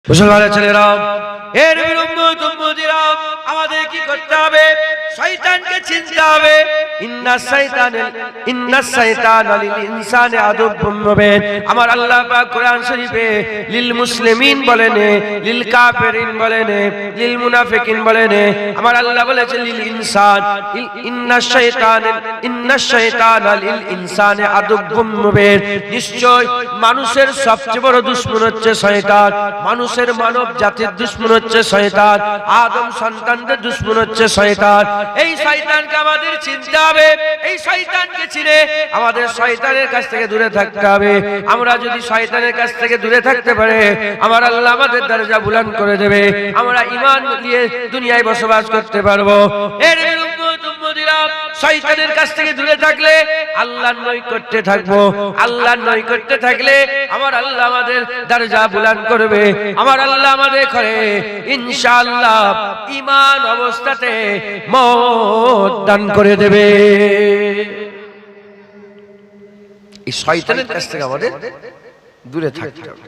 মুসলমানের ছেলেরা, এর উম্মতিরা, আমাদের কি করতে হবে? শয়তানকে চিনতে হবে। ইন্নাস শাইতানা লিল ইনসানি আদুব্বুম মুবিন। আমার আল্লাহ পাক কোরআন শরীফে লিল মুসলিমিন বলেন, লিল কাফিরিন বলেন, লিল মুনাফিকিন বলেন। আমার আল্লাহ বলেছে লিল ইনসান, ইন্নাস শাইতানা লিল ইনসানি আদুব্বুম মুবিন। নিশ্চয় মানুষের সবচেয়ে বড় দুশমন হচ্ছে শয়তান। মানুষের মানব জাতির দুশমন হচ্ছে শয়তান। আদম সন্তানদের দুশমন হচ্ছে শয়তান। এই শয়তানকে আমাদের চিনতে হবে। এই শয়তানকে চিনে আমাদের শয়তানের কাছ থেকে দূরে থাকতে হবে। আমরা যদি শয়তানের কাছ থেকে দূরে থাকতে পারে, আমার আল্লাহ আমাদের দরজা বুলন্দ করে দেবে। আমরা ঈমান নিয়ে দুনিয়ায় বসবাস করতে পারবো। এর উম্মতিরা, শয়তানের কাছ থেকে দূরে থাকলে আল্লাহর নৈকট্যে থাকবো। আল্লাহর নৈকট্যে থাকলে আমার আল্লাহ আমাদের দরজা বুলন্দ করবে। আমার আল্লাহ আমাদের করে ইনশাআল্লাহ ঈমান অবস্থাতে মওত দান করে দেবে। এই শয়তানের কাছ থেকে আমাদের দূরে থাকতে হবে।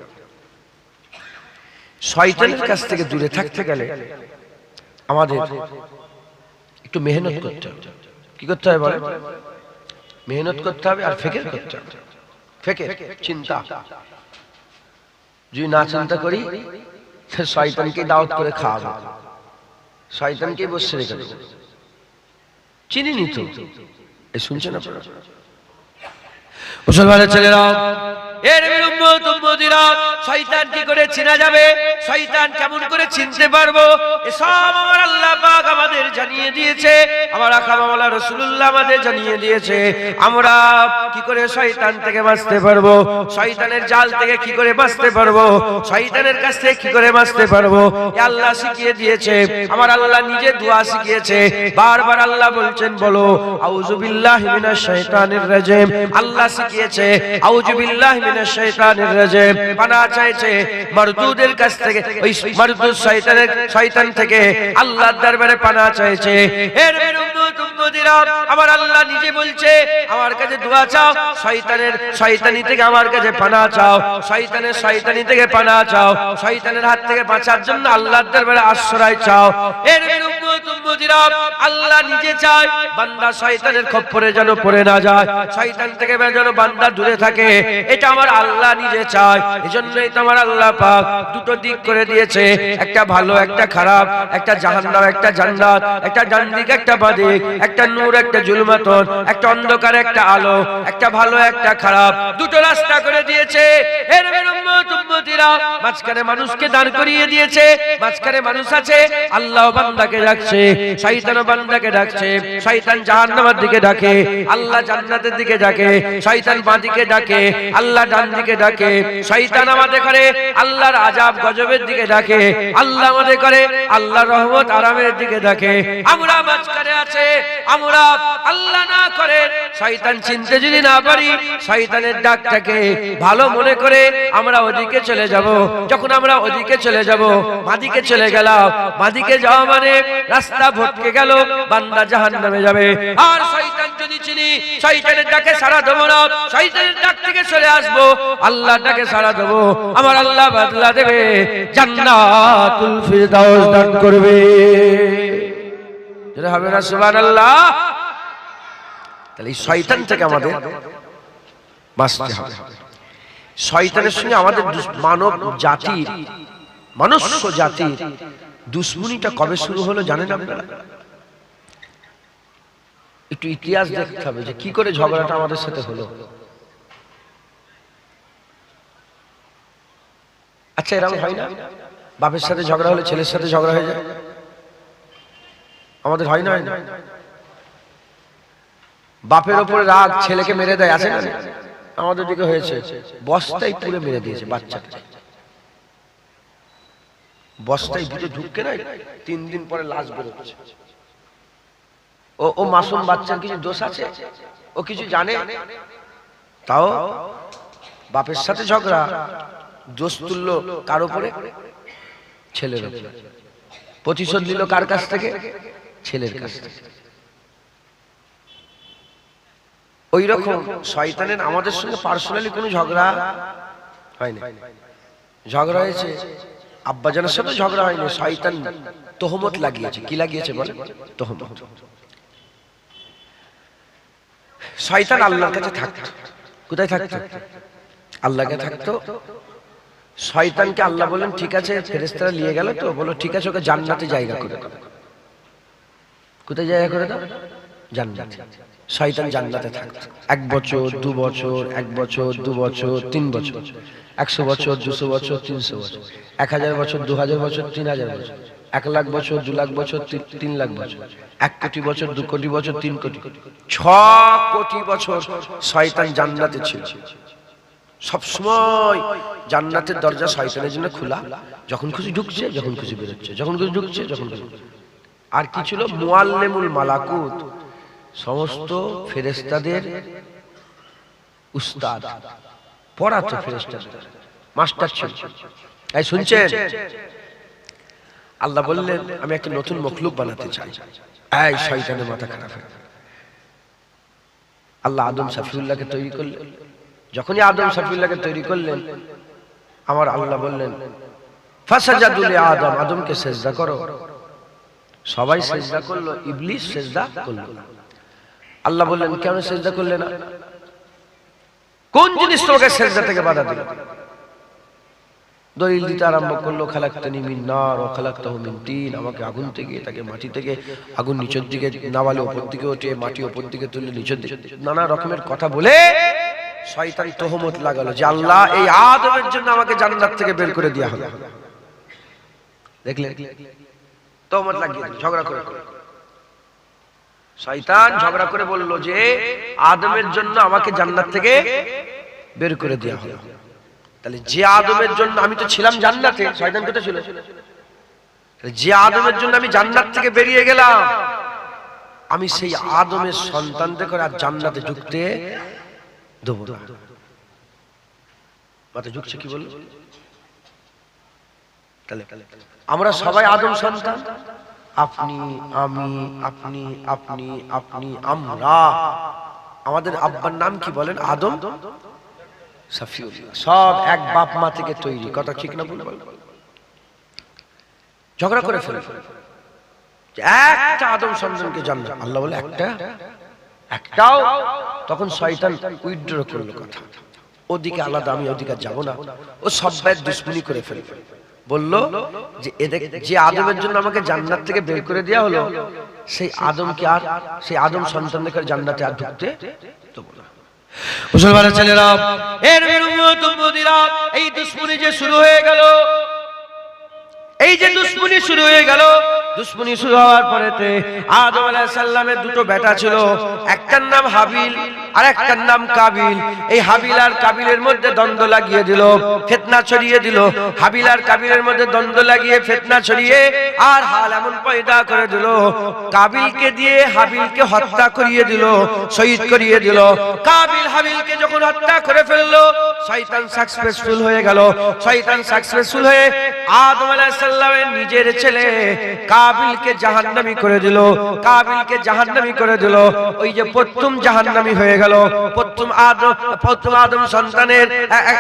শয়তানের কাছ থেকে দূরে থাকতে গেলে আমাদের একটু মেহনত করতে হবে। কি করতে হবে বলে? মেহনত করতে হবে আর ফিকির করতে হবে। ফিকির, চিন্তা। যদি না চিন্তা করি, শয়তানকে দাওয়াত করে খাওয়াবো, শয়তানকে বসে রেখে দেবো। চিনি নি তো, এই শুনছেন আপনারা? মুসলমানের ছেলেরা, এর উম্মতিরা, শয়তান কি করে চেনা যাবে? শয়তান কেমন করে চিনতে পারবো? এসব আমার আল্লাহ পাক আমাদের জানিয়ে দিয়েছে। আমার আকা মাওলানা রাসূলুল্লাহ আমাদের জানিয়ে দিয়েছে। আমরা কি করে শয়তান থেকে বাঁচতে পারবো? শয়তানের জাল থেকে কি করে বাঁচতে পারবো? শয়তানের কাছ থেকে কি করে বাঁচতে পারবো? এ আল্লাহ শিখিয়ে দিয়েছে। আমার আল্লাহ নিজে দোয়া শিখিয়েছে। বারবার আল্লাহ বলছেন, বলো আউযু বিল্লাহি মিনাশ শাইতানির রাজিম। আল্লাহ শিখিয়েছে আউযু বিল্লাহি মিনাশ শাইতানির রাজিম। পানাহ চাইছে মারদুদের কাছ থেকে, ওই মারদুদ শয়তান থেকে আল্লাহর দরবারে পানাহ চাইছে। এর উম্মতিরা, আমার আল্লাহ নিজে বলছে আমার কাছে দোয়া চাও, শয়তানি থেকে আমার কাছে পানাহ চাও, শয়তানি থেকে পানাহ চাও, শয়তানের হাত থেকে বাঁচার জন্য আল্লাহর দরবারে আশ্রয় চাও। এর উম্মতিরা, আল্লাহ নিজে চায় বান্দা শয়তানের খপ্পরে যেন পড়ে না যায়, শয়তান থেকে যেন বান্দা দূরে থাকে। এটা আমার আল্লাহ নিজে চায়। এজন্যই তো আমার আল্লাহ পাক দুটো দিক করে দিয়েছে, একটা ভালো একটা খারাপ, একটা জাহান্নাম একটা জান্নাত, একটা ডান দিক একটা বাঁ দিক, একটা নূর একটা জুলমাতন, একটা অন্ধকার একটা আলো, একটা ভালো একটা খারাপ, দুটো রাস্তা করে দিয়েছে। এর উম্মতিরা, মাঝখানে মানুষকে দাঁড় করিয়ে দিয়েছে। মাঝখানে মানুষ আছে, আল্লাহ বান্দাকে ডাকছে, শয়তান বান্দাকে ডাকছে। শয়তান জাহান্নামের দিকে ডাকে, আল্লাহ জান্নাতের দিকে ডাকে। শয়তান বাঁ দিকে ডাকে, আল্লাহ ডান দিকে ডাকে। শয়তান আমাদের করে আল্লাহর আযাব গজবের দিকে ডাকে, আল্লাহ আমাদের করে আল্লাহর রহমত আরামের দিকে ডাকে। আমরা মাঝখানে আছে। আমরা আল্লাহ না করে শয়তান চিনতে যদি না পারি, শয়তানের ডাকটাকে ভালো মনে করে আমরা ওদিকে চলে যাব। যখন আমরা ওদিকে চলে যাব, বাঁদিকে চলে গেলাম, বাঁদিকে যাওয়া মানে রাস্তা ভটকে গেল, বান্দা জাহান্নামে যাবে। আর শয়তান যদি চিনি, শয়তানের ডাকে সাড়া দেবো না, শয়তানের ডাক থেকে চলে আসবো, আল্লাহর ডাকে সাড়া দেবো। আমার আল্লাহ বদলা দেবে, জান্নাতুল ফিরদাউস দান করবে। যেটা হবে না সুবহানাল্লাহ। তাহলে এই শয়তান থেকে আমাদের বাঁচতে হবে। শয়তানের সঙ্গে আমাদের মানব জাতির, মনুষ্য জাতির দুশ্মনীটা কবে শুরু হলো জানেন আপনারা? একটু ইতিহাস দেখতে হবে যে কি করে ঝগড়াটা আমাদের সাথে হলো। আচ্ছা, এরকম হয় না? বাপের সাথে ঝগড়া হলে ছেলের সাথে ঝগড়া হয়ে যায়। আমাদের হয় না? বাপের উপরে রাগ, ছেলেকে মেরে দেয়, আছে না? আমাদের দিকে হয়েছে, বস্তায় পুরে মেরে দিয়েছে বাচ্চাকে। বস্তায় ভিতরে ঢুকে নাই, 3 দিন পরে লাশ বেরোচ্ছে। ও মাসুম বাচ্চার কিছু দোষ আছে? ও কিছু জানে? তাও বাপের সাথে ঝগড়া, দোষ তুললো কার উপরে? ছেলের উপরে। প্রতিশোধ নিল কার কাছ থেকে? ছেলের কাছ থেকে। ওই রকম শয়তানের আমাদের সঙ্গে পার্সোনালি কোনো ঝগড়া হয়নি। ঝগড়া হয়েছে আব্বাজানের সাথে ঝগড়া হয়নি, শয়তান তহমত লাগিয়েছে। কি লাগিয়েছে বলে? তহমত। শয়তান আল্লাহর কাছে থাকতো। কোথায় থাকতো? আল্লাহকে থাকতো। শয়তানকে আল্লাহ বলেন ঠিক আছে, ফেরেশতারা নিয়ে গেল তো, বলো ঠিক আছে ওকে জান্নাতে জায়গা করে দাও। কোথায় জায়গা করে দাও? জান্নাতে। শয়তান জান্নাতে থাকতো 1 বছর 2 বছর, 1 বছর 2 বছর 3 বছর, 100 বছর 200 বছর 300 বছর, 1000 বছর 2000 বছর 3000 বছর, 1 লাখ বছর 2 লাখ বছর 3 লাখ বছর, 1 কোটি বছর 2 কোটি বছর 3 কোটি, 6 কোটি বছর শয়তান জান্নাতে ছিল। সব সময় জান্নাতের দরজা শয়তানের জন্য খোলা, যখন খুশি ঢুকছে, যখন খুশি বেরোচ্ছে, যখন খুশি ঢুকছে, যখন খুশি। আর কি ছিল? মুআল্লিমুল মালাকুত, সমস্ত ফেরেশতাদের উস্তাদ, পড়াতো ফেরেশতাদের মাস্টার ছিল। এই শুনছেন? আল্লাহ বললেন আমি একটা নতুন মখলুক বানাতে চাই। এই শয়তানের মাথা খারাপ হয়ে আল্লাহ আদম শফিউল্লাহকে তৈরি করলেন। যখনই আদম শফিউল্লাহকে তৈরি করলেন, আমার আল্লাহ বললেন ফাসাজাদু লি আদম, আদমকে সিজদা করো। সবাই সিজদা করলো, ইবলিস সিজদা করলো না। আল্লাহ বললেন কেন সিজদা করলে না? কোন জিনিস তোমাকে সিজদা থেকে বাধা দিল? দলিল দিতে আরম্ভ করলো খালাকতানি মিন নার ওয়া খালাকতাহু মিন তিন, আমাকে আগুন থেকে, তাকে মাটি থেকে, আগুন নিচের দিকে নামালে উপর দিকে ওঠে, মাটি উপর দিকে তুললে নিচের দিকে, নানা রকমের কথা বলে শয়তান তহমত লাগালো যে আল্লাহ এই আদমের জন্য আমাকে জান্নাত থেকে বের করে দেয়া হবে। দেখলে তহমত লাগিয়ে ঝগড়া করে, শয়তান ঝগড়া করে বলল যে আদমের জন্য আমাকে জান্নাত থেকে বের করে দেয়া হবে। তাহলে যে আদমের জন্য আমি তো ছিলাম জান্নাতে, শয়তান কোথায় ছিল? যে আদমের জন্য আমি জান্নাত থেকে বেরিয়ে গেলাম, আমি সেই আদমের সন্তানদের করে আর জান্নাতে ঢুকতে দেব না। মাথা ঝুঁকছে কি বলল? তাহলে আমরা সবাই আদম সন্তান, আপনি, আমি, আপনি, আপনি, আপনি, আমরা। আমাদের আব্বার নাম কি বলেন? আদম শফিউল্লাহ। সব এক বাপ মা থেকে তৈরি। কথা ঠিক না ভুল? ঝগড়া করে ফেলে একটা আদম সন্তানকে জান্নাত, আল্লাহ বলে একটাও। তখন শয়তান উইথড্র করলো কথা, ওদিকে আলাদা, আমি ওদিকে যাব না। ও সবাই দুশ্মনী করে ফেলে বলল যে যে আদমের জন্য আমাকে জান্নাত থেকে বের করে দেয়া হলো, সেই আদমকে আর, সেই আদম সন্তানকে জান্নাতে আর ঢুকতে দেব না। মুসলমানের ছেলেরা, এর উম্মতিরা, এই দুশ্মনী যে শুরু হয়ে গেল, এই যে দুশ্মনী শুরু হয়ে গেল, দুশ্মনী শুরু হওয়ার পরেতে আদম আলাইহিস সালামের দুটো বেটা ছিল, একটার নাম হাবিল আর একটার নাম কাবিল। এই হাবিল আর কাবিলের মধ্যে দ্বন্দ্ব লাগিয়ে দিল, ফিতনা ছড়িয়ে দিল। হাবিল আর কাবিলের মধ্যে দ্বন্দ্ব লাগিয়ে, ফিতনা ছড়িয়ে, আর হাল এমন পয়দা করে দিল, কাবিলকে দিয়ে হাবিলকে হত্যা করিয়ে দিল, শহীদ করিয়ে দিল। কাবিল হাবিলকে যখন হত্যা করে ফেললো, শয়তান সাকসেসফুল হয়ে গেল। শয়তান সাকসেসফুল হয়ে আদম আলাইহিস সালামের নিজের ছেলে কাবিলকে জাহান্নামী করে দিল, কাবিলকে জাহান্নামী করে দিল। ওই যে প্রথম জাহান্নামী হয়ে গেল, প্রথম আদম সন্তানের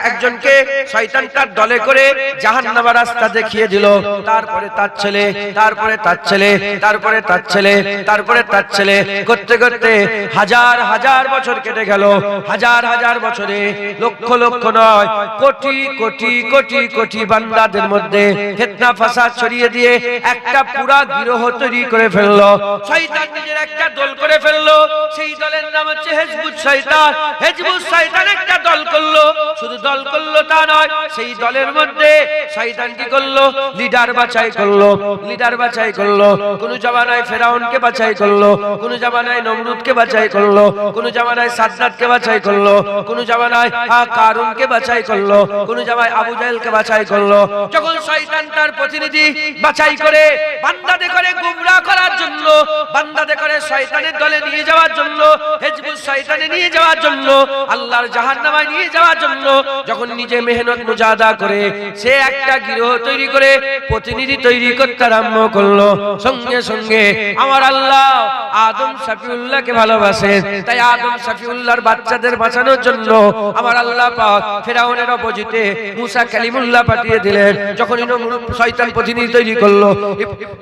একজনকে শয়তান তার দলে করে জাহান্নামের রাস্তা দেখিয়ে দিল। তারপরে তার ছেলে, তারপরে তার ছেলে, তারপরে তার ছেলে, তারপরে তার ছেলে, করতে করতে হাজার হাজার বছর কেটে গেল। হাজার হাজার বছরে লক্ষ লক্ষ নয়, কোটি কোটি কোটি কোটি বান্দাদের মধ্যে ফিতনা ফাসাদ ছড়িয়ে দিয়ে একটা পুরা গিরহ তৈরি করে ফেললো। শয়তান নিজের একটা দল করে ফেললো, সেই দলের নাম হচ্ছে হিজবুত শয়তান। হিজবুত শয়তান একটা দল করলো, শুধু দল করলো তা নয়, সেই দলের মধ্যে শয়তান কি করলো? লিডার বাছাই করলো, লিডার বাছাই করলো। কোন জামানায় ফেরাউনকে বাছাই করলো, কোন জামানায় নমরুদকে বাছাই করলো, কোন জামানায় সাদ্দাতকে বাছাই করলো, কোন জামানায় কারুনকে বাছাই করলো, কোন জামানায় আবু জাহেলকে বাছাই করলো। যখন শয়তান তার প্রতিনিধি বাছাই করে বান্দাদের করে গুমরাহ করার জন্য, বান্দাদের করে শয়তানের দলে নিয়ে যাওয়ার জন্য, হিজবুল শয়তানে নিয়ে যাওয়ার জন্য, আল্লাহর জাহান্নামে নিয়ে যাওয়ার জন্য যখন নিজে মেহনত মুজাহাদা করে সে একটা গিরহ তৈরি করে প্রতিনিধি তৈরি করতে আরম্ভ করলো, সঙ্গে সঙ্গে আমার আল্লাহ আদম শফিউল্লাহকে ভালোবাসেন, তাই আদম শফিউল্লাহর বাচ্চাদের বাঁচানোর জন্য আমার আল্লাহ পাক ফেরাউনের অপোজিটে মুসা কালিমুল্লাহ পাঠিয়ে দিলেন। যখন শয়তান প্রতিনিধি তৈরি করলো,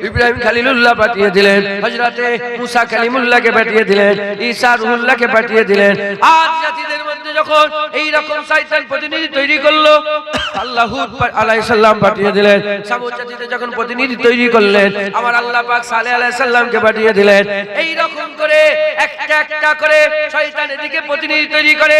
ইব্রাহিম খলিলুল্লাহ পাঠিয়ে দিলেন, হযরতে মুসা কালিমুল্লাহকে পাঠিয়ে দিলেন, ঈসা রুহুল্লাহকে পাঠিয়ে দিলেন। আজ জাতিদের মধ্যে যখন এই রকম শয়তান প্রতিনিধি তৈরি করলো, আল্লাহ হুদ আলাইহিস সালাম পাঠিয়ে দিলেন। সামুদ জাতিতে যখন প্রতিনিধি তৈরি করলেন, আমার আল্লাহ পাক সালেহ আলাইহিস সালামকে পাঠিয়ে দিলেন। এই রকম করে একটা একটা করে শয়তান এদিকে প্রতিনিধি তৈরি করে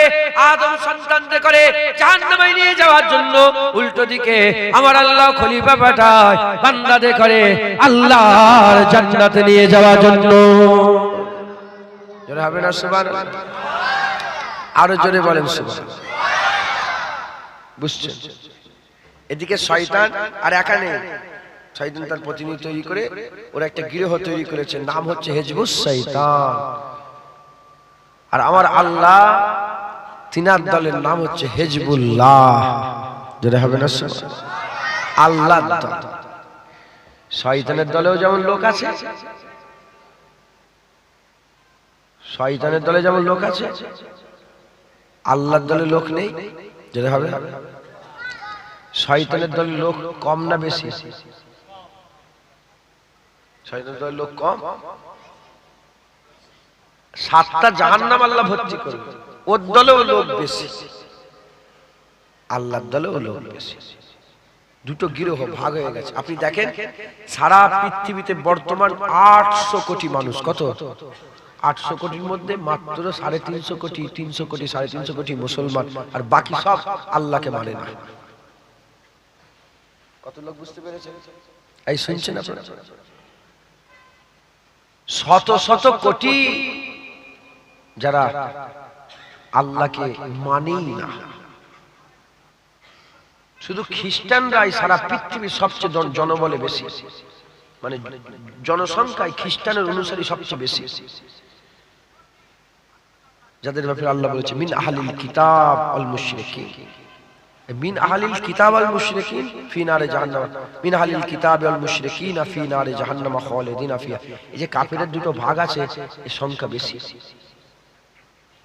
আদম সন্তানদের করে জাহান্নামে নিয়ে যাওয়ার জন্য, উল্টো দিকে আমার আল্লাহ খলিফা পাঠায় বান্দাদের করে আল্লাহর জান্নাতে নিয়ে যাওয়ার জন্য। জোরে হবে না সুবহানাল্লাহ? আরো জোরে বলেন সুবহানাল্লাহ। বুঝছেন? এদিকে শয়তান আর একা নেই, শয়তান তার প্রতিনিধি তৈরি করে ওরা একটা গৃহ তৈরি করেছে, নাম হচ্ছে হিজবুস শয়তান। আর আমার আল্লাহ তিনার দলের নাম হচ্ছে হিজবুল্লাহ। যেটা হবে না আল্লাহর দল। শয়তানের দলেও যেমন লোক আছে, শয়তানের দলে যেমন লোক আছে, আল্লাহর দলে লোক নেই। যেটা হবে শয়তানের দলের লোক কম না বেশি? শয়তানের দলের লোক কম। 7টা জাহান্নাম আল্লাহ ভর্তি করবে, ওর দলেও লোক বেশি, আল্লাহর দলেও লোক বেশি। দুটো গিরহ ভাগ হয়ে গেছে। আপনি দেখেন সারা পৃথিবীতে বর্তমান 800 কোটি মানুষ। কত? 800 কোটির মধ্যে মাত্র 350 কোটি, 300 কোটি, 350 কোটি মুসলমান, আর বাকি সব আল্লাহকে মানে না। কত লোক বুঝতে পেরেছেন? এই শুনছেন আপনারা? শত শত কোটি যারা আল্লাহকে মানেই না। শুধু খ্রিস্টানরাই সারা পৃথিবীর সবচেয়ে জনবলে বেশি, মানে জনসংখ্যায় খ্রিস্টানের অনুসারী সবচেয়ে বেশি, যাদের ব্যাপারে আল্লাহ বলেছে মিন আহলিল কিতাব ওয়াল মুশরিকিন। মিন আহলিল কিতাব ওয়াল মুশরিকিন ফি নারে জাহান্নাম, মিন আহলিল কিতাব ওয়াল মুশরিকিন ফি নারে জাহান্নাম খালিদিন ফিহা। এই যে কাফেরের দুটো ভাগ আছে, এর সংখ্যা বেশি,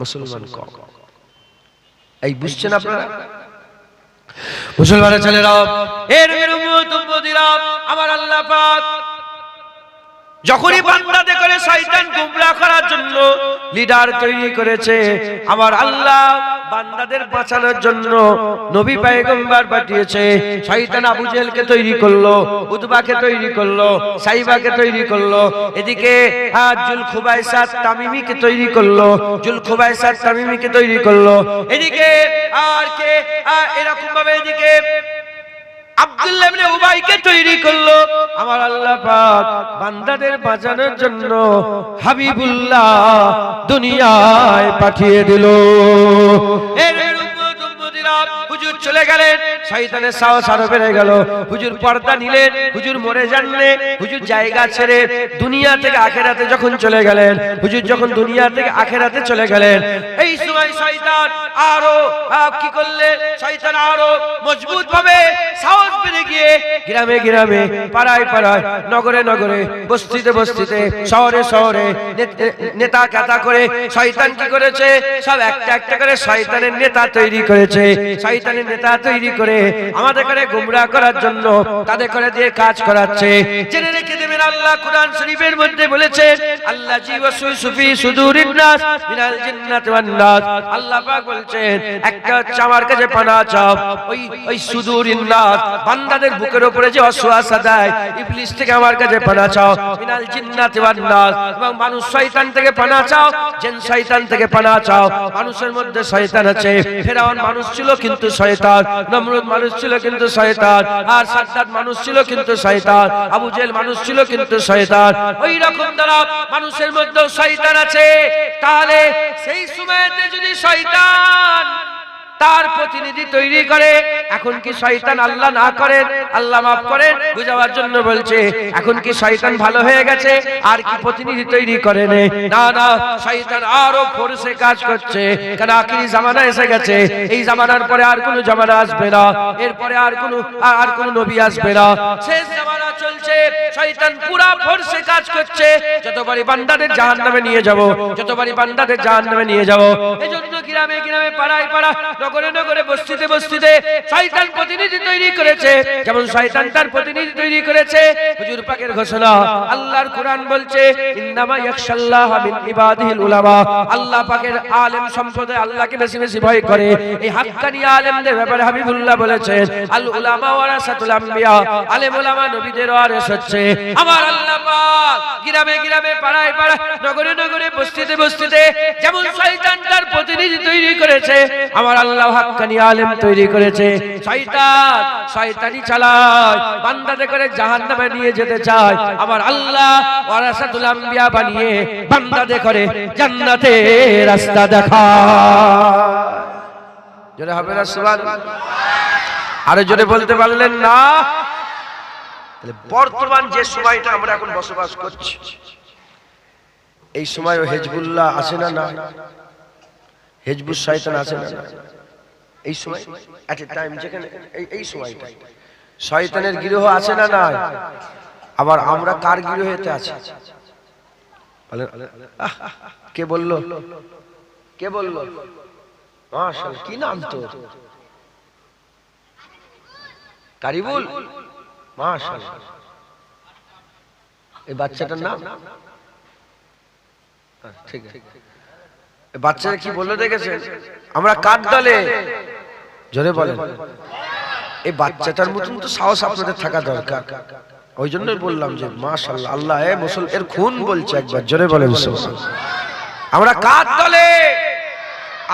মুসলমান কম। এই বুঝছেন আপনারা? মুসলমানের ছেলেরা, এর উম্মত উম্মতিরা, আমার আল্লাহ পাক যখনই বান্দাদের করে শয়তান গুমরাহ করার জন্য লিডার তৈরি করেছে, আমার আল্লাহ বান্দাদের বাঁচানোর জন্য নবী পয়গম্বর পাঠিয়েছে। শয়তান আবু জেহেলকে তৈরি করলো, উতবাকে তৈরি করলো, সাইবাকে তৈরি করলো, এদিকে জুল খুবাইসাত তামিমিকে তৈরি করলো, জুল খুবাইসাত তামিমিকে তৈরি করলো, এদিকে আর কে এরকম ভাবে এদিকে আব্দুল্লাহ ইবনে উবাইকে তৈরি করলো। আমার আল্লাহ পাক বান্দাদের বাঁচানোর জন্য হাবিবুল্লাহ দুনিয়ায় পাঠিয়ে দিল। হুজুর চলে গেলেন, শয়তানের সাহস আরো বেড়ে গেল। হুজুর পর্দা নিলেন, হুজুর মরে জানলে, হুজুর জায়গা ছেড়ে দুনিয়া থেকে আখেরাতে যখন চলে গেলেন, হুজুর যখন দুনিয়া থেকে আখেরাতে চলে গেলেন, এই সময় শয়তান আরো কি করলে, শয়তান আরো মজবুত ভাবে সাহস বেড়ে গিয়ে গ্রামে গ্রামে, পাড়ায় পাড়ায়, নগরে নগরে, বস্তিতে বস্তিতে, শহরে শহরে নেতা কাতা করে শয়তান কি করেছে, সব একটা একটা করে শয়তানের নেতা তৈরি করেছে। শয়তানের নেতা তৈরি করে আমাদের করে গুমরাহ করার জন্য তাদের করে দিয়ে কাজ করাচ্ছে। জেনে রেখে দেবেন, আল্লাহ কুরআন শরীফের মধ্যে বলেছেন, আল্লাহ জিওয়াসুফি সুদুরিন নাস মিনাল জিন্নাতি ওয়ান নাস। আল্লাহ পাক বলছেন, একটা হচ্ছে আমার কাছে পানাহ চাও, ওই সুদুরিন নাস, বান্দাদের বুকের উপরে যে ওয়াসওয়াসা দেয় ইবলিস থেকে আমার কাছে পানাহ চাও, মিনাল জিন্নাতি ওয়ান নাস, এবং মানুষ শয়তান থেকে পানাহ চাও, জিন শয়তান থেকে পানাহ চাও। মানুষের মধ্যে শয়তান আছে, ফেরাউন মানুষ ছিল কিন্তু শয়তান, নমরুদ মানুষ ছিল কিন্তু শয়তান, আর সাদ্দাত মানুষ ছিল কিন্তু শয়তান, আবু জেহেল মানুষ ছিল কিন্তু শয়তান। ওই রকম দ্বারা মানুষের মধ্যেও শয়তান আছে। তাহলে সেই সময়তে যদি শয়তান তার প্রতিনিধি তৈরি করে। এখন কি শয়তান আল্লাহ না করেন, আল্লাহ মাফ করেন, বুঝাবার জন্য বলছে এখন কি শয়তান ভালো হয়ে গেছে আর কি প্রতিনিধি তৈরি করে না, না, শয়তান আরো ফোর্সে কাজ করছে। কারণ আখিরি জামানা এসে গেছে, এই জামানার পরে আর কোনো জামানা আসবে না, এরপরে আর কোনো নবী আসবে না, শেষ জামানা চলছে। শয়তান পুরা ফোর্সে কাজ করছে, যতবারই বান্দাদের জাহান্নামে নিয়ে যাব, যতবারই বান্দাদের জাহান্নামে নিয়ে যাব। এজন্য গ্রামে গ্রামে পাড়ায় পাড়া নগরে নগরে বস্তিতে বস্তিতে শয়তান প্রতিনিধি তৈরি করেছে। যেমন শয়তান তার প্রতিনিধি তৈরি করেছে, হুজুর পাকের ঘোষণা, আল্লাহর কোরআন বলছে ইন্নামা ইয়াখশাল্লাহ মিন ইবাদিহিল উলামা, আল্লাহ পাকের আলেম সম্প্রদায় আল্লাহকে বেশি বেশি ভয় করে। এই হাক্কানি আলেমদের ব্যাপারে হাবিবুল্লাহ বলেছেন আল উলামা ওয়ারাসাতুল আম্বিয়া, আলেম উলামা নবীদের ওয়ারিস হচ্ছে। আমার আল্লাহ পাক গ্রামে গ্রামে পাড়ায় পাড়ায় নগরে নগরে বস্তিতে বস্তিতে যেমন শয়তান তার প্রতিনিধি তৈরি করেছে, আমার আল্লাহ হাক্কানি আলেম তৈরি করেছে। শয়তান শয়তানি চালায়, বান্দাদের করে জাহান্নামে নিয়ে যেতে চায়, আমার আল্লাহ ওয়ারাসাতুল আম্বিয়া বানিয়ে বান্দাদের করে জান্নাতের রাস্তা দেখায়। জোরে হবে না সুবহানাল্লাহ? আরে জোরে বলতে পারলেন না? বর্তমান যে সময়টা আমরা এখন বসবাস করছি, এই সময় হিজবুল্লাহ আছে না? না, হিজবুস শয়তান আছে না? এই সময় এট এ টাইম যেখানে এই সময়টা শয়তানের গিরহ আছে না? না। আবার আমরা কার গিরহেতে আছি? কে বললো? কে বললো? মাশাআল্লাহ, কি নাম তো? কারিবুল, মাশাআল্লাহ। এই বাচ্চাটার নাম ঠিক আছে। বাচ্চারা কি বললো দেখেছেন? আমরা কার দলে? জোরে বলেন। এই বাচ্চাটার মতন তো সাহস আপনাদের থাকা দরকার। ওই জন্যই বললাম যে মাশাআল্লাহ, আল্লাহ এর খুন বলছে একবার, জোরে বলেন সুবহানাল্লাহ। আমরা কার দলে?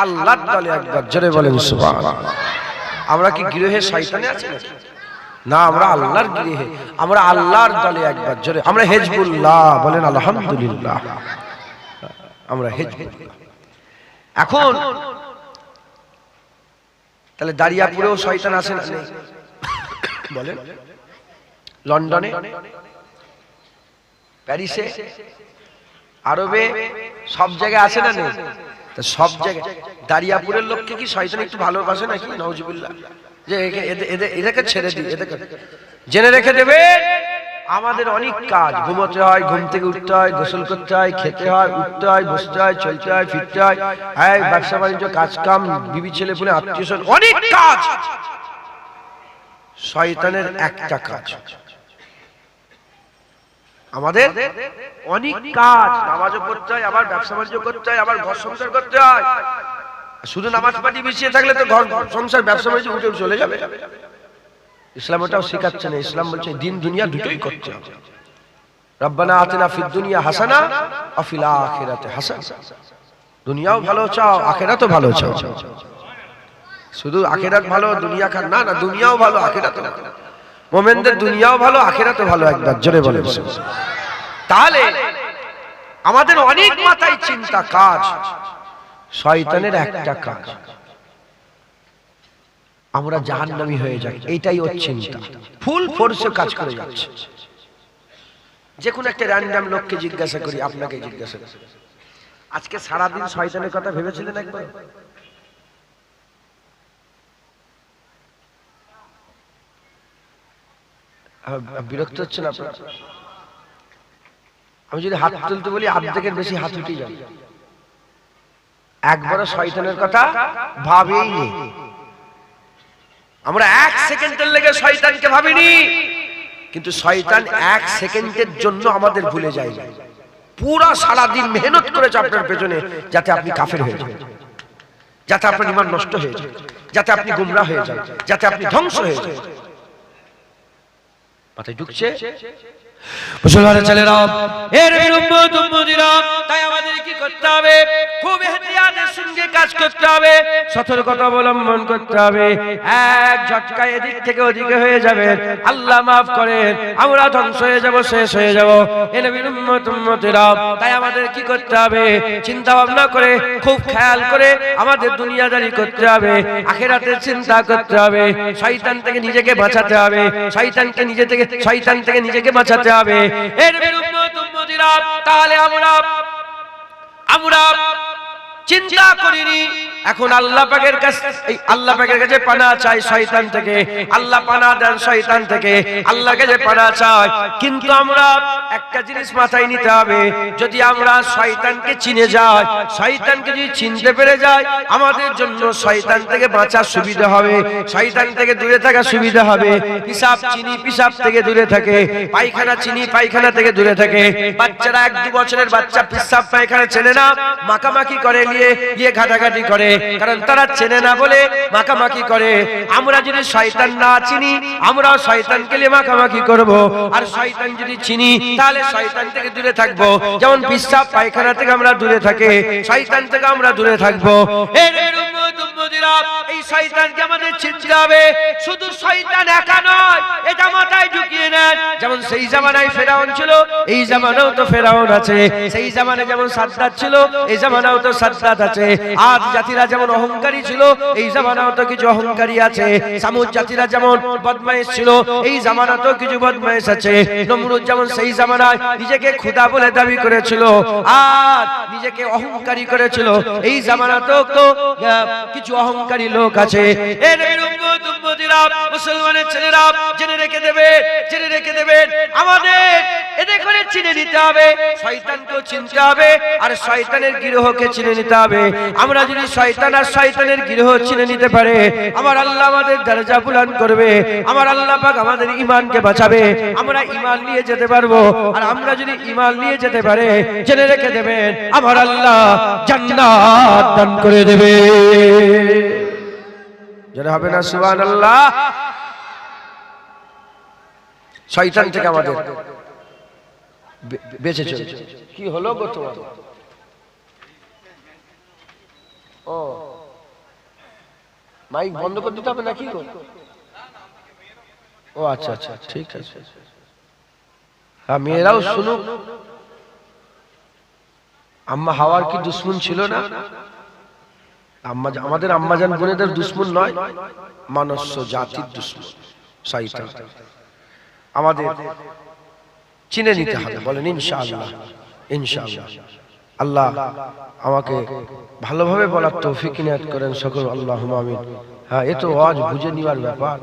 আল্লাহর দলে, একবার জোরে বলেন সুবহানাল্লাহ। আমরা কি গৃহে শয়তানে আছি না? আমরা আল্লাহর গৃহে, আমরা আল্লাহর দলে, একবার জোরে। আমরা হিজবুল্লাহ বলেন আলহামদুলিল্লাহ, আমরা হিজবুল্লাহ। এখন তাহলে দারিয়াপুরেও শয়তান আছে না? বলেন। লন্ডনে, প্যারিসে, আরবে, সব জায়গায় আছে না? নেই? সব জায়গায় দারিয়াপুরের লোককে কি শয়তান একটু ভালোবাসে নাকি? নাউজুবিল্লাহ। যে এদেরকে ছেড়ে দিই, এদেরকে জেনে রেখে দেবে আমাদের অনেক কাজ, ঘুমোতে হয়, ঘুম থেকে উঠতে হয়, গোসল করতে হয়, খেতে হয়, উঠতে হয়, বসতে হয়, চলতে হয়, ফিরতে হয়, ব্যবসা বাণিজ্য, কাজ কাম, বিবি ছেলে পুলে, আত্মীয় স্বজন, অনেক কাজ। শয়তানের একটা কাজ, আমাদের অনেক কাজ, নামাজও করতে হয়, আবার ব্যবসা বাণিজ্য করতে হয়, আবার ঘর সংসার করতে হয়। শুধু নামাজ পাটি মিশিয়ে থাকলে তো ঘর সংসার ব্যবসা বাণিজ্য উঠে চলে যাবে। ইসলাম ওটাও শেখাচ্ছে না। ইসলাম বলছে দিন দুনিয়া দুটোই করতে হবে। রব্বানা আতিনা ফিদ দুনিয়া হাসানা ওয়া ফিল আখিরাতি হাসানা। দুনিয়াও ভালো চাও, আখিরাতও ভালো চাও। শুধু আখিরাত ভালো, দুনিয়া খান না, না, দুনিয়াও ভালো, আখিরাতও ভালো। মুমিনদের দুনিয়াও ভালো, আখিরাতও ভালো, একবার জোরে বলেন। তাহলে আমাদের অনেক মাথায় চিন্তা, কাজ। শয়তানের একটা কাজ, আমরা জাহান্নামী হয়ে যাই, এইটাই ওর চিন্তা। ফুল ফোর্সে কাজ করে যাচ্ছে। যে কোনো একটা র্যান্ডম লোককে জিজ্ঞাসা করি, আপনাকে জিজ্ঞাসা করি, আজকে সারাদিন শয়তানের কথা ভেবেছিলেন একবার? বিরক্ত হচ্ছেন আপনারা? আমি যদি হাত তুলতে বলি অর্ধেকের বেশি হাত উঠে যাবে। একবারও শয়তানের কথা ভাবেই নেই। আমরা এক সেকেন্ডের লেগে শয়তানকে ভাবিনি, কিন্তু শয়তান এক সেকেন্ডের জন্য আমাদের ভুলে যায়। পুরা সারাদিন মেহনত করেছে আপনার পেছনে, যাতে আপনি কাফের হয়ে যান, যাতে আপনার ঈমান নষ্ট হয়ে যায়, যাতে আপনি গুমরাহ হয়ে যান, যাতে আপনি ধ্বংস হয়ে যান। মাথায় ঢুকছে? মুসলমানের ছেলেরা, এর উম্মত উম্মতিরা, তাই আমাদের কি করতে হবে? খুব এহতিয়াতের সঙ্গে কাজ করতে হবে, সতর্কতা অবলম্বন করতে হবে। এক ঝটকায় এদিক থেকে ওদিকে হয়ে যাবে, আল্লাহ মাফ করেন, আমরা ধ্বংস হয়ে যাব, শেষ হয়ে যাব। এ নবীর উম্মত উম্মতিরা, তাই আমাদের কি করতে হবে? চিন্তা ভাবনা করে, খুব খেয়াল করে আমাদের দুনিয়াদারি করতে হবে, আখিরাতের চিন্তা করতে হবে, শয়তান থেকে নিজেকে বাঁচাতে হবে, শয়তান থেকে নিজেকে বাঁচাতে হবে। এর উম্মত উম্মতিরা, তাহলে আমরা চিন্তা করিনি, এখন আল্লাহ পাকের কাছে পানাহ চাই শয়তান থেকে, আল্লাহ পানাহ দেন শয়তান থেকে, আল্লাহর কাছে পানাহ চাই। কিন্তু আমরা একটা জিনিস মাথায় নিতে হবে, যদি আমরা শয়তানকে চিনে যাই, শয়তানকে যদি চিনতে পেরে যাই, আমাদের জন্য শয়তান থেকে বাঁচা সুবিধা হবে, শয়তান থেকে দূরে থাকা সুবিধা হবে। পিশাব চিনি, পিশাব থেকে দূরে থাকে, পায়খানা চিনি, পায়খানা থেকে দূরে থাকে। বাচ্চারা 1-2 বছরের বাচ্চা পিশাব পায়খানা চেনে না, মাখামাখি করে, নিয়ে ঘাটাঘাটি করে, কারণ তারা চেনে না বলে মাখামাখি করে। আমরা যদি শয়তান না চিনি, আমরাও শয়তানকে নিয়ে মাখামাখি করব। আর শয়তান যদি চিনি, তাহলে শয়তান থেকে দূরে থাকবো। যেমন পিশাব পায়খানা থেকে আমরা দূরে থাকি, শয়তান থেকে আমরা দূরে থাকবো। এই শয়তানকে আমাদের চিনতে হবে। শুধু শয়তান একা নয়, এটা মাথায় ঢুকিয়ে নেন। যেমন সেই জামানায় ফেরাউন ছিল, এই জামানাও তো ফেরাউন আছে। সেই জামানায় যেমন সাদ্দাত ছিল, এই জামানাও তো সাদ্দাত আছে। আদ জাতিরা যেমন অহংকারী ছিল, এই জামানাও তো কিছু অহংকারী আছে। সামুদ জাতিরা যেমন বদমাইশ ছিল, এই জামানাতেও কিছু বদমাইশ আছে। নমরুদ যেমন সেই জামানায় নিজেকে খোদা বলে দাবি করেছিল আর নিজেকে অহংকারী করেছিল, এই জামানাতেও তো কিছু অহংকারী লোক আছে। এর উম্মত উম্মতিরা, মুসলমানের ছেলেরা, জেনে রেখে দেবেন, আমাদের এতে করে চিনে নিতে হবে, শয়তানকেও চিনতে হবে, আর শয়তানের গিরোহকে চিনে নিতে হবে। আমরা যদি শয়তান আর শয়তানের গিরোহ চিনে নিতে পারে, আমার আল্লাহ আমাদের দরজা বুলন্দ করবে, আমার আল্লাহ পাক আমাদের ঈমানকে বাঁচাবে, আমরা ঈমান নিয়ে যেতে পারবো। আর আমরা যদি ঈমান নিয়ে যেতে পারে, জেনে রেখে দেবেন, আমার আল্লাহ জান্নাত দান করে দেবে। যারা হবে না সুবহানাল্লাহ। শয়তান থেকে আমাদের বেঁচে চলছে। কি হলো গো তোমার? ও মাইক বন্ধ করে দিতে হবে নাকি গো? ও আচ্ছা আচ্ছা, ঠিক আছে। হ্যাঁ, মেয়েরাও শুনুক। আম্মা হাওয়ার কি দুশ্মন ছিল না? আমাদের আম্মাজান বোনেদের দুশ্মন নয়, মনুষ্য জাতির দুশ্মন শয়তান। আমাদের চিনে নিতে হবে। বলেন ইনশাআল্লাহ। ইনশাআল্লাহ আল্লাহ আমাকে ভালোভাবে বলার তৌফিক ইনায়াত করেন সকল, আল্লাহুম্মা আমিন। হ্যাঁ, এ তো আজ বুঝে নেওয়ার ব্যাপার,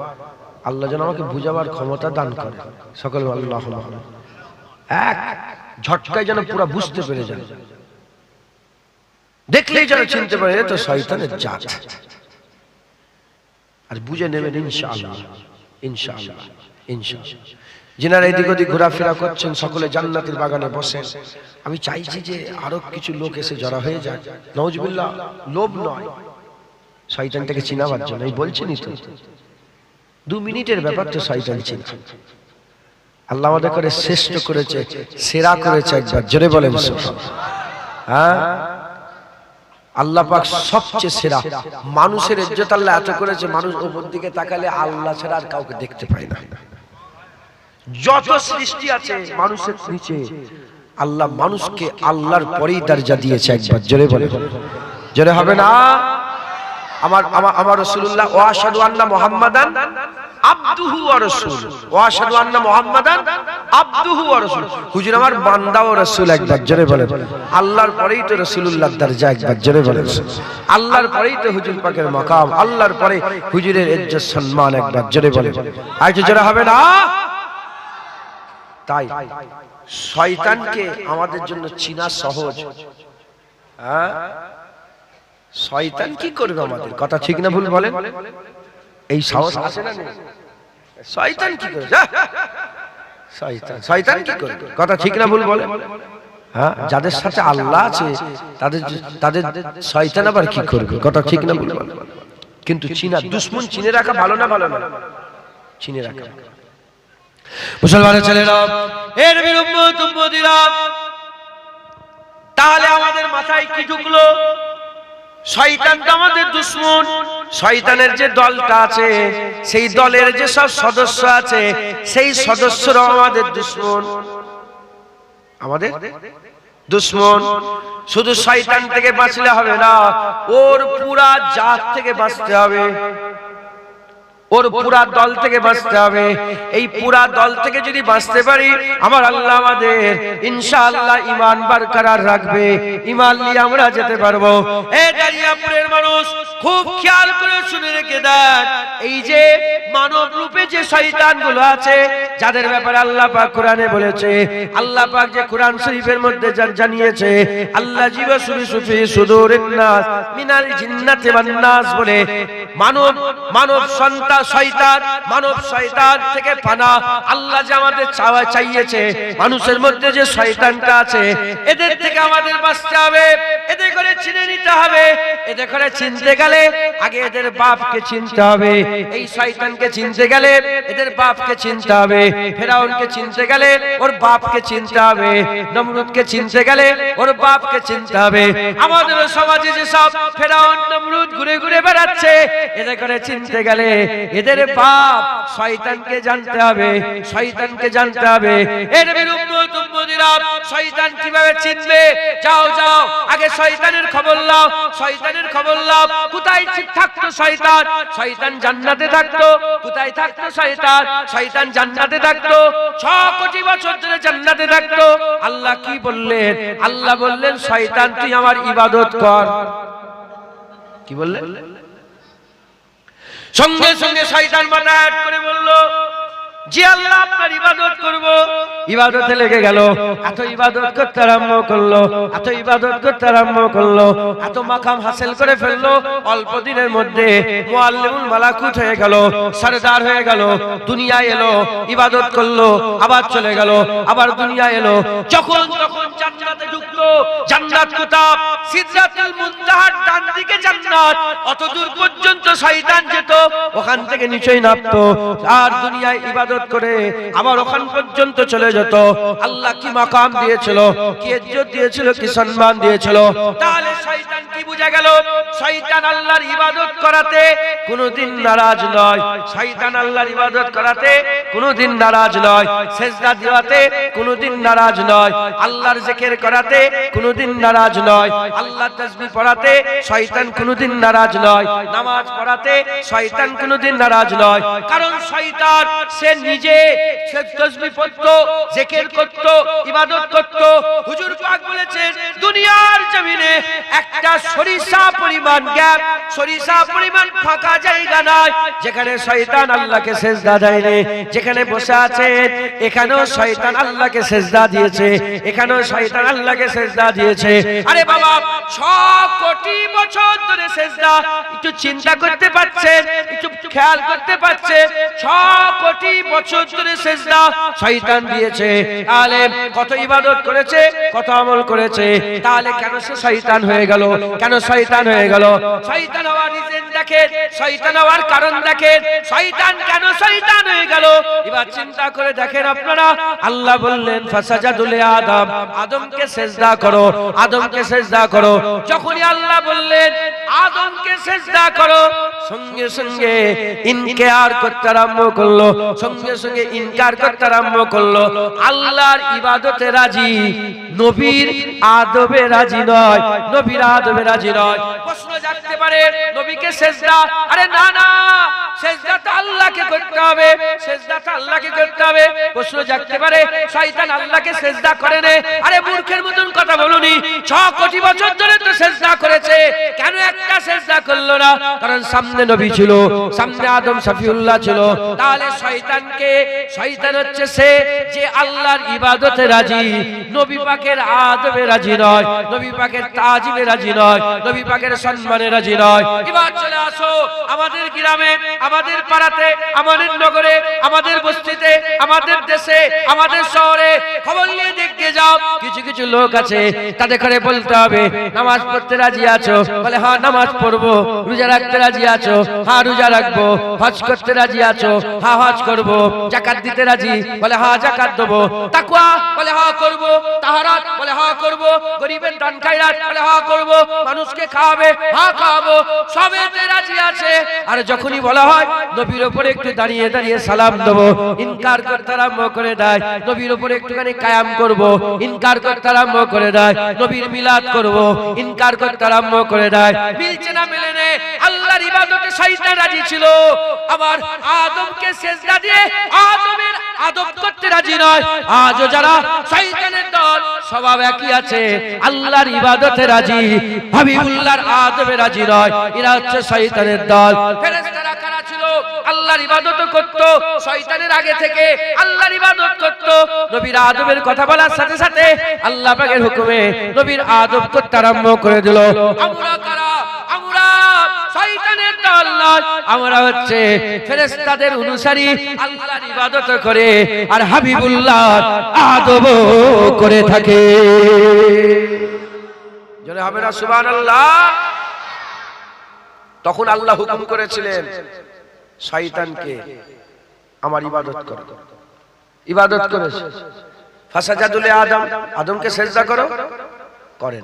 আল্লাহ যেন আমাকে বুঝাবার ক্ষমতা দান করেন সকল, আল্লাহুম্মা আমিন। এক ঝটকায় যেন পুরো বুঝতে পেরে যান, দেখলেই যেন চিনতে পারে এ তো শয়তানের জাত, আর বুঝে নেবেন ইনশাআল্লাহ। ইনশাআল্লাহ ইনশাআল্লাহ। যিনারা এদিক ওদিক ঘোরাফেরা করছেন, সকলে জান্নাতের বাগানে বসেন। আমি চাইছি যে আরো কিছু লোক এসে জড়া হয়ে যায়। নাউজুবিল্লাহ, লোভ নয়, শয়তানটাকে চিনাবার জন্য। এই বলছেনই তো 2 মিনিটের ব্যাপার, তো শয়তান চিনা। আল্লাহ আমাদের করে শ্রেষ্ঠ করেছে, সেরা করেছে। একবার জোরে বলেন সুবহানাল্লাহ। হ্যাঁ, আল্লাহ পাক সবচেয়ে সেরা। মানুষের ইজ্জত আল্লাহ এত করেছে, মানুষ উপর দিকে তাকালে আল্লাহ ছাড়া আর কাউকে দেখতে পায় না। যত সৃষ্টি আছে মানুষের নিচে, আল্লাহ মানুষকে আল্লাহর পরেই দরজা দিয়েছে। একবার জোরে বলে, জোরে হবে না? আমার রাসূলুল্লাহ ওয়া আশহাদু আন্না মুহাম্মাদান আবদুহু ওয়া রাসূল, ওয়া আশহাদু আন্না মুহাম্মাদান আবদুহু ওয়া রাসূল। হুজুর আমার বান্দা ও রাসূল। একবার জোরে বলেন, আল্লাহর পরেই তো রাসূলুল্লাহর দরজা। একবার জোরে বলেন, আল্লাহর পরেই তো হুজুর পাকের মাকাম, আল্লাহর পরে হুজুরের ইজ্জত সম্মান। একবার জোরে বলেন, আর জোরে হবে না? তাই শয়তানকে আমাদের জন্য চিনা সহজ। হ্যাঁ, শয়তান কি করবে আমাদের? কথা ঠিক না ভুল বলেন? এই সাহস আছে না? শয়তান কি করবে? শয়তান কি করবে? কথা ঠিক না ভুল বলেন? হ্যাঁ, যাদের সাথে আল্লাহ আছে তাদের শয়তান আবার কি করবে? কথা ঠিক না ভুল বলেন? কিন্তু চিনা, দুশ্মন চিনে রাখা ভালো না? ভালো না? চিনে রাখা। মুসলমানের ছেলেরা, এর উম্মতিরা, তাহলে আমাদের মাথায় কি ঢুকলো? শয়তান তো আমাদের দুশমন। শয়তানের যে দলটা আছে, সেই দলের যে সব সদস্য আছে, সেই সদস্যরা আমাদের দুশমন, আমাদের দুশমন। শুধু শয়তান থেকে বাঁচলে হবে না, ওর পুরা জাত থেকে বাঁচতে হবে, ওর পুরা দল থেকে বাঁচতে হবে। এই পুরা দল থেকে যদি বাঁচতে পারি, আমার আল্লাহ আমাদের ইনশাআল্লাহ ঈমান বরকরার রাখবে, ঈমান নিয়ে আমরা যেতে পারবো। এই দারিয়াপুরের মানুষ খুব খেয়াল করে শুনে রেখে দেন, এই যে মানব রূপে যে শয়তানগুলো আছে, যাদের ব্যাপারে আল্লাহ পাক কোরআনে বলেছে, আল্লাহ পাক যে কোরআন শরীফের মধ্যে জানিয়েছে, আল্লাহ জীব সুফি সুদুরিন নাস মিনাল জিন্নাতি ওয়ান নাস বলে, মানব সন্তান শয়তান, মানব শয়তান থেকে পানা আল্লাহ যে আমাদের চাইয়েছে। মানুষের মধ্যে যে শয়তানটা আছে, এদের থেকে আমাদের বাঁচতে হবে, এদের করে চিনে নিতে হবে। এদের করে চিনতে গেলে আগে এদের বাপকে চিনতে হবে। এই শয়তানকে চিনতে গেলে এদের বাপকে চিনতে হবে। ফেরাউনকে চিনতে গেলে ওর বাপকে চিনতে হবে। নমরুদকে চিনতে গেলে ওর বাপকে চিনতে হবে। আমাদের সমাজে যে সব ফেরাউন নমরুদ ঘুরে ঘুরে বেড়াচ্ছে, এদের করে চিনতে গেলে এদের বাপ শয়তানকে জানতে হবে, শয়তানকে জানতে হবে। এর উম্মতিরা, শয়তান কিভাবে চিনবে? যাও যাও, আগে শয়তানের খবর নাও, শয়তানের খবর নাও। কোথায় থাকতো শয়তান? শয়তান জান্নাতে থাকতো। কোথায় থাকতো শয়তান? শয়তান জান্নাতে থাকতো। 6 কোটি বছর ধরে জান্নাতে থাকতো। আল্লাহ কি বললেন? আল্লাহ বললেন, শয়তান তুই আমার ইবাদত কর। কি বললেন? সঙ্গে সঙ্গে শয়তান মাথা হেট করে বলল, জি আল্লাহ, আপনার ইবাদত করব। ইবাদতে লেগে গেল, এত ইবাদত করতে আরম্ভ করলো, এত ইবাদত করতে আরম্ভ করলো, এত মাকাম হাসিল করে ফেললো। অল্প দিনের মধ্যে মুআল্লিমুল মালাকুত হয়ে গেল, সরদার হয়ে গেল। দুনিয়ায় এলো, ইবাদত করলো, আবার চলে গেল, আবার দুনিয়ায় এলো। যখন তখন জান্নাতে ঢুকলো। জান্নাত কোথায়? সিদরাতুল মুনতাহার ডান দিকে জান্নাত। অত দূর পর্যন্ত শয়তান যেত, ওখান থেকে নিচেই নামতো। আর দুনিয়ায় ইবাদত করে আবার ওখান পর্যন্ত চলে যেত। আল্লাহ কি মাকাম দিয়েছিল, কি ইজ্জত দিয়েছিল, কি সম্মান দিয়েছিল। তাহলে শয়তান কি বুঝা গেল? শয়তান আল্লাহর ইবাদত করাতে কোনোদিন নারাজ নয়। শয়তান আল্লাহর ইবাদত করাতে কোনোদিন নারাজ নয়। সিজদা দেওয়াতে কোনোদিন নারাজ নয়। আল্লাহর জিকির করাতে কোনোদিন নারাজ নয়। আল্লাহর তাসবিহ পড়াতে শয়তান কোনোদিন নারাজ নয়। নামাজ পড়াতে শয়তান কোনোদিন নারাজ নয়। কারণ শয়তান সে নিজে তাসবিহ পড়তো, জিকির করতো, ইবাদত করতো। হুজুর পাক বলেছেন, দুনিয়ার জমিনে একটা সরিষা পরিমাণ গ্যাপ, সরিষা পরিমাণ ফাঁকা জায়গা নাই যেখানে শয়তান আল্লাহকে সিজদা দেয়নি। যেখানে বসে আছেন এখানেও শয়তান আল্লাহকে সিজদা দিয়েছে, এখানেও শয়তান আল্লাহকে সিজদা দিয়েছে। আরে বাবা, 6 কোটি বছর ধরে সিজদা, একটু চিন্তা করতে পারছেন, একটু খেয়াল করতে পারছেন? 6 কোটি বছর ধরে সিজদা শয়তান দিয়েছে। তাহলে কত ইবাদত করেছে, কত আমল করেছে। তাহলে কেন সে শয়তান হয়ে গেল? কেন শয়তান হয়ে গেল? শয়তান হওয়ার রিজন দেখেন, শয়তান হওয়ার কারণ দেখেন, শয়তান কেন শয়তান হয়ে গেল। এবার চিন্তা করে দেখেন আপনারা। আল্লাহ বললেন, ফাসাজাদু লি আদম, আদমকে সিজদা করো, আদমকে সিজদা করো। যখনই আল্লাহ বললেন আদমকে সিজদা করো, সঙ্গে সঙ্গে ইনকার করতে আরম্ভ করলো, সঙ্গে সঙ্গে ইনকার করতে আরম্ভ করলো। আল্লাহর ইবাদতে রাজি, নবীর আদবে রাজি নয়, নবীর আদবে রাজি নয়। প্রশ্ন জাগতে পারে, নবীকে সিজদা? আরে না না, সিজদা তো আল্লাহকে করতে হবে, সিজদা তো আল্লাহকে করতে হবে। প্রশ্ন জাগতে পারে, শয়তান আল্লাহকে সিজদা করে না? আরে মূর্খের মতন কথা বলুনি। 6 কোটি বছর ধরে তো সিজদা করেছে, কেন একটা সিজদা করলো না? কারণ সামনে নবী ছিল, সামনে আদম শফিউল্লাহ ছিল। তাহলে শয়তানকে, শয়তান হচ্ছে সে যে আল্লাহর ইবাদতে রাজি, নবী পাকের আদবে রাজি নয়, নবী পাকের তাজিমে রাজি নয়, নবী পাকের সম্মানে রাজি নয়। এবার চলে আসো আমাদের গ্রামে, আমাদের পাড়াতে, আমাদের নগরে, আমাদের বস্তিতে, আমাদের দেশে, আমাদের শহরে খবর নিয়ে দেখতে যাও, কিছু কিছু লোক আছে তাদের ঘরে বলতে হবে নামাজ পড়তে রাজি আছো? বলে হ্যাঁ নামাজ পড়বো। রোজা রাখতে রাজি আছো? হ্যাঁ রোজা রাখবো। হজ করতে রাজি আছো? হ্যাঁ হজ করবো। যাকাত দিতে রাজি? বলে হ্যাঁ যাকাত দেবো। তাকওয়া? বলে হ্যাঁ করবো। তাহারাত? বলে হ্যাঁ করবো। গরিবের দান খায়রাত? বলে হ্যাঁ করবো। মানুষকে খাওয়াবে? হ্যাঁ খাওয়াবো। সবেতে রাজি আছে। আর যখনই বলা হয় নবীর উপরে একটু দাঁড়িয়ে দাঁড়িয়ে সালাম দেবো, ইনকার করতে আরম্ভ করে দেয়। নবীর উপরে একটুখানি কায়াম করব, ইনকার করতে আরম্ভ করে দেয়। নবীর মিলাদ করব, ইনকার করতে আরম্ভ করে দেয়। মিলছে না মেলে নে। আল্লাহর ইবাদতে শয়তান রাজি ছিল, আবার আদমকে সিজদা দিয়ে আদমের আদব করতে রাজি নয়। আজও যারা শয়তানের দল স্বভাব একই আছে, আল্লাহর ইবাদতে রাজি, হাবিবুল্লাহর আদবে রাজি নয়। এরা হচ্ছে শয়তানের দল। ফেরেশতারা কারা ছিল? আল্লাহর ইবাদত করত শয়তানের আগে থেকে, আল্লাহর ইবাদত করত। নবীর আদবের কথা বলার সাথে সাথে আল্লাহ পাকের হুকুমে নবীর আদব করতে আরম্ভ করে দিল। আমরা কারা? আমরা শয়তানের দল নয়, আমরা হচ্ছে ফেরেশতাদের অনুসারী, আল্লাহর ইবাদত করে আর হাবিবুল্লাহর আদব করে থাকে। জোরে হবে না সুবহানাল্লাহ? তখন আল্লাহ হুকুম করেছিলেন শয়তানকে আমার ইবাদত করো। ইবাদত করেছে, ফাসাজাদুলে আদম, আদমকে সিজদা করো, করেন।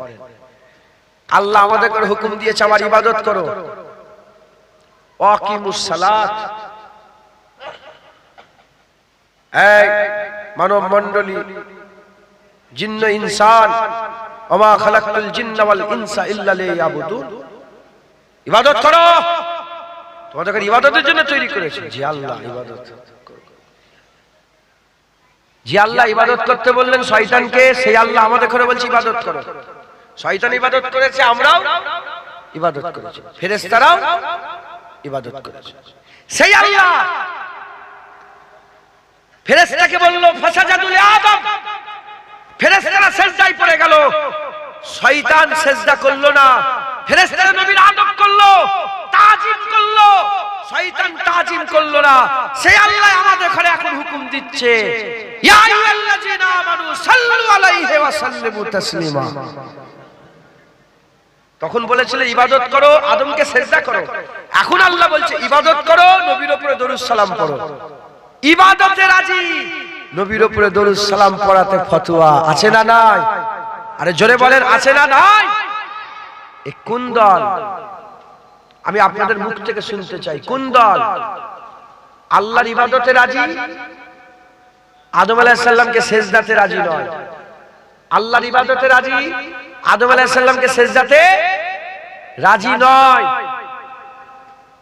আল্লাহ আমাদেরকে হুকুম দিয়েছে আমার ইবাদত করো। ওয়াকিমুস সালাত। এই মানব মণ্ডলী, জিন্ন ইনসান, ওমা খালাকতুল জিন্না ওয়াল ইনসা ইল্লা লিয়াবুদুন, ইবাদত করো। তোমাদেরকে ইবাদতের জন্য তৈরি করেছে। জি আল্লাহ ইবাদত করো। যে আল্লাহ ইবাদত করতে বললেন শয়তানকে, সেই আল্লাহ আমাদের ঘরে বলছে ইবাদত করো। শয়তান ইবাদত করেছে, আমরাও ইবাদত করেছি, ফেরেশতারাও ইবাদত করেছে। সেই আল্লাহ ফেরেশতাকে বলল ফাসাজাদুল আদম, ফেরেশতারা সিজদায় পড়ে গেল। শয়তান সিজদা করলো না, ফেরেশতারা নবীর আদব করলো, তাজিম করলো। শয়তান তাজিম করলো না। সেই আল্লাহ আমাদের ঘরে এখন হুকুম দিচ্ছে, ইয়া আইয়ুহাল্লাযীনা আমানু সাল্লু আলাইহি ওয়া সাল্লিমু তাসলিমা। তখন বলেছিল ইবাদত করো, আদমকে সিজদা করো। এখন আল্লাহ বলছে ইবাদত করো, নবীর উপরে দরুদ সালাম পড়ো। ইবাদতে রাজি, নবীর উপরে দরুদ সালাম পড়াতে ফতোয়া আছে না নাই? আরে জোরে বলেন আছে না নাই? এ কোন দল? আমি আপনাদের মুখ থেকে শুনতে চাই, কোন দল আল্লাহর ইবাদতে রাজি, আদম আলাইহিস সালামকে সিজদাতে রাজি নয়? আল্লাহর ইবাদতে রাজি, আদম আলাইহিস সালামকে সিজদাতে রাজি নয়।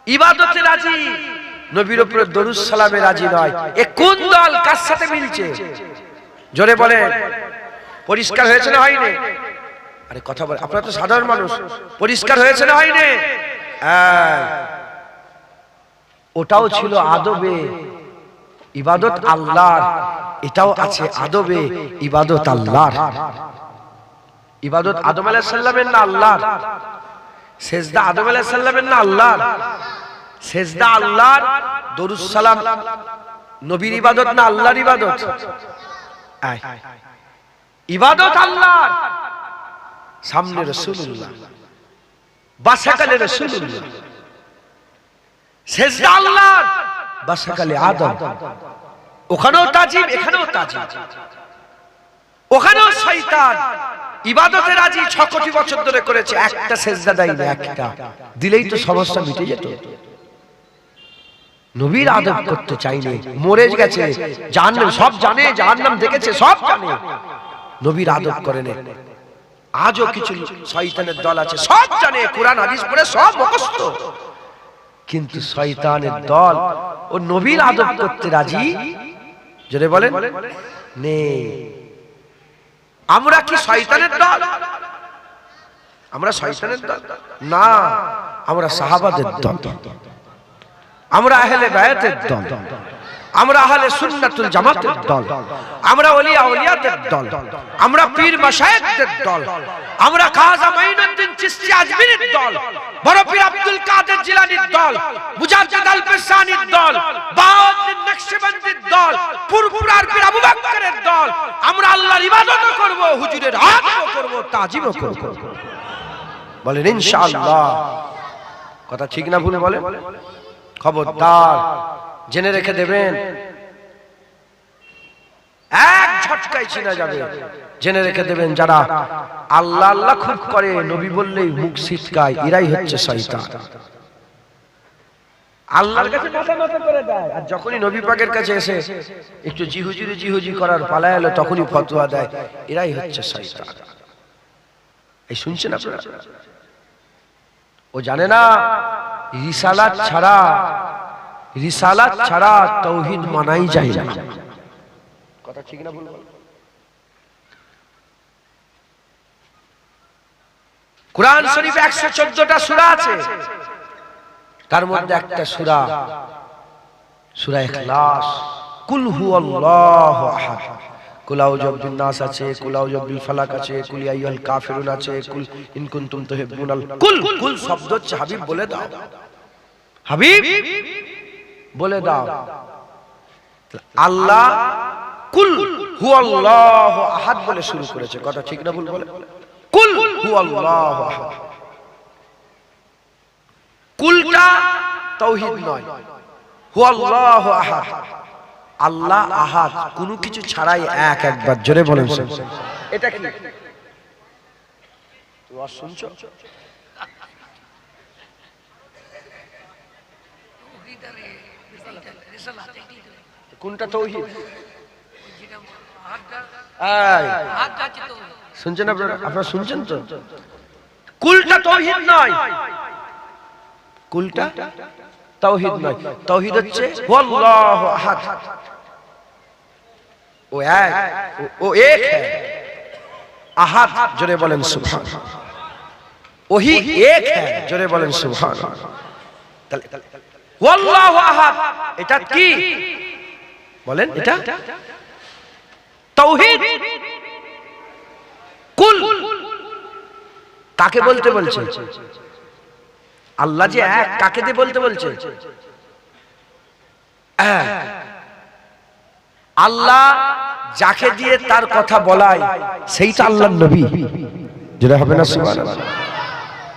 ইবাদতে রাজি, নবীর উপরে দরুদ সালামে রাজি নয়। এ কোন দল? কার সাথে মিলছে? জোরে বলেন। পরিষ্কার হয়েছে না হয়নি? আরে কথা বল, আপনারা তো সাধারণ মানুষ, পরিষ্কার হয়েছে না হয়নি? ওটাও ছিল আদবে, ইবাদত আল্লাহর। এটাও আছে আদবে, ইবাদত আল্লাহর। ইবাদত আদম আলাইহিস সালামের না আল্লাহর? সিজদা আদম আলাইহিস সালামের না আল্লাহর? সিজদা আল্লাহর, দরুদ সালাম নবীর ইবাদত না আল্লাহর ইবাদত? ইবাদত আল্লাহর। সামনে রাসূলুল্লাহ, বাসাকালে রাসূলুল্লাহ। সিজদা আল্লাহর, বাসাকালে আদম। ওখানেও তাজিম, এখানেও তাজিম। ওখানেও শয়তান ইবাদতে রাজি 6 কোটি বছর ধরে করেছে, একটা সিজদা দেয় না। একটা দিলেই তো সমস্যা মিটে যেত। নবীর আদব করতে চাইনি, মরে গেছে, জাহান্নাম সব জানে, জাহান্নাম দেখেছে, সব জানে, নবীর আদব করে না। আজও কিছু শয়তানের দল আছে, সব জানে, কুরআন হাদিস পড়ে সব মুখস্থ, কিন্তু শয়তানের দল ও নবীর আদব করতে রাজি, জোরে বলেন, নেই। আমরা কি শয়তানের দল? আমরা শয়তানের দল না, আমরা সাহাবাদের দল, আমরা আহলে বায়াতের দল, আমরা আহলে সুন্নাতুল জামাতের দল, আমরা ওলিয়া ওলিয়াদের দল, আমরা পীর মাশায়েখদের দল, আমরা খাজা মাইনুদ্দিন চিশতি আজমিরির দল, বড় পীর আব্দুল কাদের জিলানীর দল, মুজাদ্দিদ আল ফিসানির দল, বাউদ্দিন নকশবন্দির দল, পুরপুরার পীর আবু বকরের দল। আমরা আল্লাহর ইবাদতও করব, হুজুরের আদবও করব, তাজিমও করব। বলেন ইনশাআল্লাহ। কথা ঠিক না ভুল বলেন? খবরদার জেনে রেখে দেবেন, এক ঝটকায় চিনা যাবে। জেনে রেখে দেবেন, যারা আল্লাহ আল্লাহ খুব করে, নবী বললেই মুখ ছিটকায়, এরাই হচ্ছে শয়তান। আল্লাহর কাছে মাথা নত করে দেয়, আর যখনই নবী পাকের কাছে এসে একটু জিহুজি করার পালা এলো, তখনই ফতোয়া দেয়, এরাই হচ্ছে শয়তান। এই শুনছেন আপনারা? ও জানে না রিসালাত ছাড়া তাওহীদ মানাই যায় না। কথা ঠিক না ভুল? কুরআন শরীফে 114টা সূরা আছে, তার মধ্যে একটা সূরা সূরা ইখলাস। কুল হুয়াল্লাহু আহাদ, কুল আউযু বিন নাস আছে, কুল আউযু বিল ফালাক আছে, কুল ইয়া আইয়ুহাল কাফিরুন আছে, কুল ইন কুনতুম তুহিব্বুনাল। কুল শব্দ হচ্ছে হাবিব বলে দাও, হাবিব বলে দাও। আল্লাহ কুল হুয়াল্লাহু আহাদ বলে শুরু করেছে। কথা ঠিক না ভুল বলে? কুল হুয়াল্লাহু আহাদ। কুলটা তাওহীদ নয়, হুয়াল্লাহু আহাদ। আল্লাহ আহাদ, কোনো কিছু ছাড়াই এক। একবার জোরে বলেন এটা কি? তোমরা শুনছো? কোনটা তাওহীদ? শুনছেন আপনারা? আপনারা শুনছেন তো? কুলটা তাওহীদ নয়, কুলটা তাওহীদ নয়। তাওহীদ হচ্ছে আল্লাহু আহাদ, ও এক, ও এক है। আহাদ জোরে বলেন সুবহানাল্লাহ। ওহি এক है, জোরে বলেন সুবহানাল্লাহ। তাহলে আল্লাহু আহাদ এটা কি বলেন? এটা তাওহীদ। কুল কাকে বলতে বলছে? আল্লাহ যে এক, কাকে দিয়ে বলতে বলছে? আল্লাহ যাকে দিয়ে তার কথা বলায় সেইটা আল্লাহর নবী, যেটা হবে না সুবহানাল্লাহ।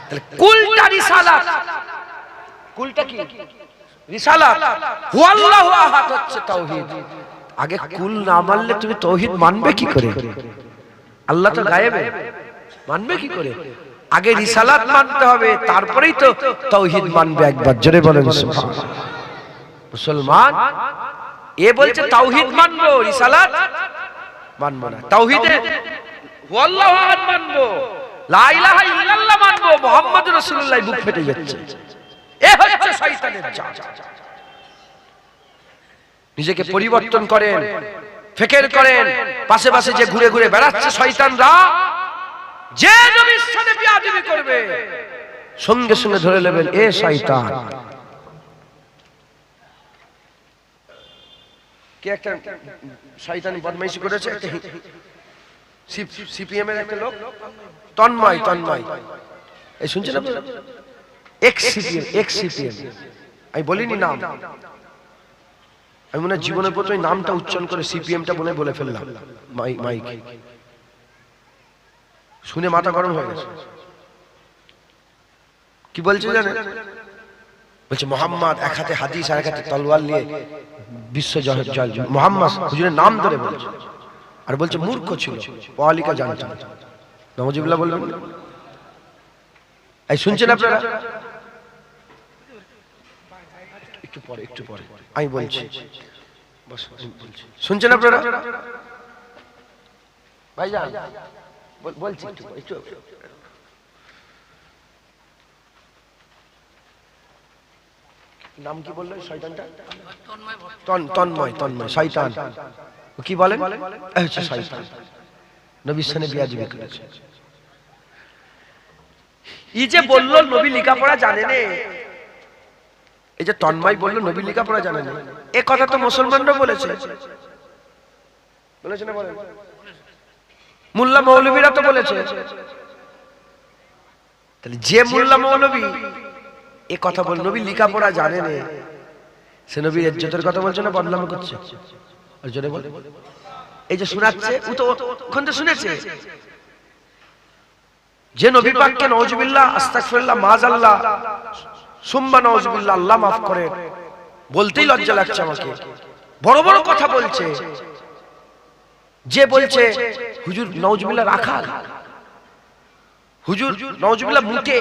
তাহলে কুলটা রিসালাত। কুলটা কি? রিসালাত। হুয়াল্লাহু আহাদ হচ্ছে তাওহীদ। আগে কুল না মানলে তুমি তাওহীদ মানবে কি করে? আল্লাহ তো গায়েবে, মানবে কি করে? আগে রিসালাত মানতে হবে, তারপরেই তো তাওহীদ মানবে। একবার জোরে বলেন সুবহানাল্লাহ। মুসলমান এ বলছে তাওহীদ মানবো, রিসালাত মানবো না। তাওহীদে আল্লাহু আহাদ মানবো, লা ইলাহা ইল্লাল্লাহ মানবো, মুহাম্মদুর রাসূলুল্লাহ বুক ফেটে যাচ্ছে। এ হচ্ছে শয়তানের জাত। নিজেকে পরিবর্তন করেন, ফিকির করেন, পাশে পাশে যে ঘুরে ঘুরে বেড়াচ্ছে শয়তানরা, যে নবীর সাথে বিয়াদবি করবে সঙ্গে সঙ্গে ধরে নেবেন এ শয়তান। কে একটা শয়তানি বদমাইশি করেছে, সিপিএম এর একটা লোক, তন্ময়। এই শুনছেন আপনারা? X CPM. আমি বলিনি নাম, আমি মনে জীবনের প্রথমে নামটা উচ্চারণ করে সিপিএমটা বলে ফেললাম মাইক শুনে মাথা গরম হয়ে গেছে। কি বলছে জানেন? বলছে মোহাম্মদ এক হাতে হাদিস আর এক হাতে তলোয়ার নিয়ে বিশ্ব জয় মোহাম্মদ হুজুরের নাম ধরে বলছে, আর বলছে মূর্খ ছিল, পড়ালেখা জানতো না। নাউজুবিল্লাহ বলবেন। এই শুনছেন আপনারা? একটু পরে আমি বলছি, শুনছেন আপনারা? ভাইজান বলছি একটু নাম কি বললেন শয়তানটা? তন্ময় শয়তান। কি বলেন? আচ্ছা শয়তান নবীর সাথে বিয়াদবি করেছে। এই যে বলল নবী লেখাপড়া জানে না, এই যে তন্ময় বললো নবী লেখাপড়া জানে না, এ কথা তো মুসলমানরা বলেছে, বলেছে না বলেন? মোল্লা মৌলবীরা তো বলেছে। তাহলে যে মোল্লা মৌলবী এ কথা বল নবী লেখাপড়া জানে না, সে নবীর ইজ্জতের কথা বলছে না বদনাম করছে? আর জোরে বল। এই যে শোনাচ্ছে ও তো ওখান থেকে শুনেছে যে নবী পাককে নাউজুবিল্লাহ আস্তাগফিরুল্লাহ মাযাল্লাহ সুম্মা নাউজুবিল্লাহ আল্লাহ মাফ করে বলতেই লজ্জা লাগছে আমাকে, বড় বড় কথা বলছে, যে বলছে হুজুর নাউজুবিল্লাহ রাখাল, হুজুর নাউজুবিল্লাহ মুটে,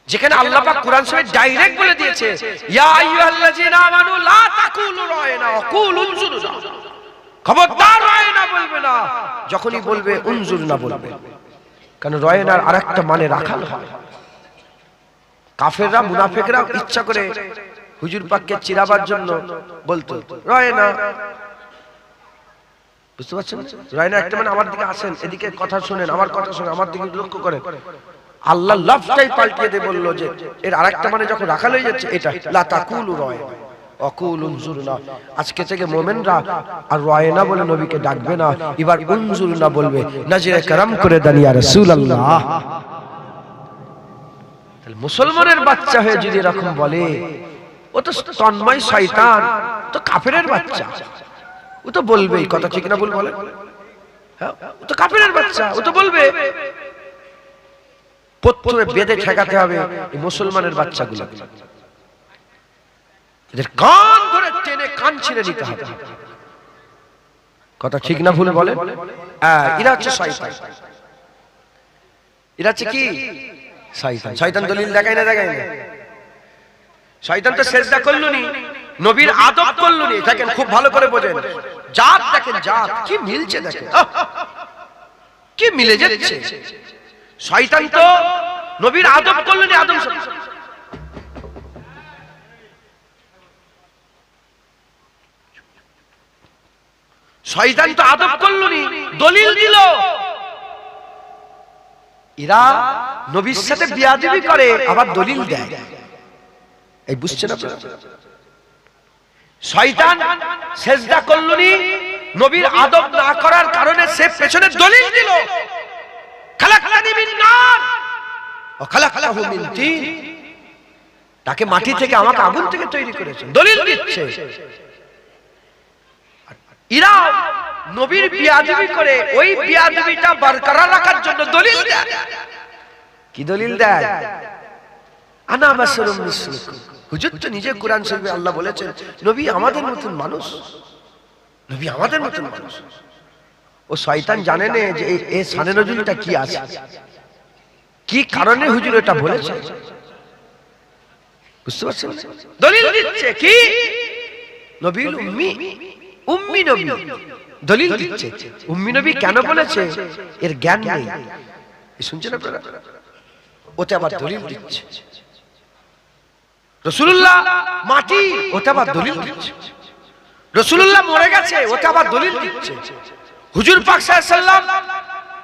যেখানে আল্লাহ পাক কোরআন শরীফে ডাইরেক্ট বলে দিয়েছে ইয়া আইয়ুহাল্লাযিনা আমানু লা তাকুলু রায়না ওয়া কুলু উনজুরনা, খবরদার রায়না বলবে না, যখনই বলবে উনজুরনা বলবে, কারণ রায়নার আরেকটা মানে রাখাল হয়। কাফেররা মুনাফিকরা ইচ্ছা করে হুজুর পাককে চিরাবার জন্য বলতো রায়না, বুঝতে পারছেন? রায়না একটা মানে আমার দিকে আসেন, এদিকে কথা শুনেন, আমার কথা শুনেন, আমার দিকে লক্ষ্য করেন। আল্লাহ লফটাই পাল্টিয়ে দিয়ে বললো যে এর আরেকটা মানে যখন রাখাল হয়ে যাচ্ছে এটা লা তাকুলু রায়না ওয়াকুল উনজুরনা, আজকে থেকে মুমিনরা আর রায়না বলে নবীকে ডাকবে না, এবার উনজুরনা বলবে, নজরে করম করে দেন ইয়া রাসূলুল্লাহ। তাহলে মুসলমানের বাচ্চা হয়ে যদি এরকম বলে, ও তো তন্ময় শয়তান, তো কাফেরের বাচ্চা, ও তো বলবেই, কথা ঠিক না ভুল বলেন? হ্যাঁ, ও তো কাফেরের বাচ্চা, ও তো বলবে। প্রথমে বেঁধে ঠেকাতে হবে এই মুসলমানের বাচ্চাগুলো, এদের কান ধরে টেনে কান ছিঁড়ে নিতে হবে, কথা ঠিক না ভুল বলেন? এরা হচ্ছে শয়তান, এরা হচ্ছে কি শয়তান। শয়তান দলিল দেখায় না, দেখায় না? শয়তান তো সেজদা করলো নি, নবীর আদব করলো নি, দেখেন খুব ভালো করে বোঝেন, জাত দেখেন, জাত কি মিলছে, দেখেন কি মিলে যাচ্ছে। শয়তান তো নবীর আদব করলো নি, আদম শয়তান তো আদব করলো নি, দলিল দিল। এরা নবীর সাথে বিয়াদবি করে আবার দলিল দেয়, এই বুঝছেন আপনারা? শয়তান সেজদা করলো নি, নবীর আদব না করার কারণে সে পেছনে দলিল দিল, খালাকতানি মিন নার ওয়া খালাকতাহু মিন তিন, তাকে মাটি থেকে আমাকে আগুন থেকে তৈরি করেছেন, দলিল দিচ্ছে। এরা নবীর বিয়াদবি করে, ওই বিয়াদবিটা বরকরার রাখার জন্য দলিল দেয়। কি দলিল দেয়? আনা বাশারুম মিসলুকুম, হুজুর তো নিজে কোরআন শরীফে আল্লাহ বলেছেন নবী আমাদের মতন মানুষ, নবী আমাদের মতন মানুষ। ও শয়তান জানে না যে এই শানে নজরুলটা কি আছে, কি কারণে হুজুর এটা বলেছে, বুঝতে পারছেন? দলিল দিচ্ছে কি নবী উম্মি, উম্মি নবী, দলিল দিচ্ছে। উম্মি নবী কেন বলেছে? এর জ্ঞান নেই, শুনছেন আপনারা? ওতে আবার দলিল দিচ্ছে। রাসূলুল্লাহ মাটি, ওতে আবার দলিল দিচ্ছে। রাসূলুল্লাহ মরে গেছে, ওতে আবার দলিল দিচ্ছে। হুজুর পাক সাল্লাল্লাহু আলাইহি সাল্লাম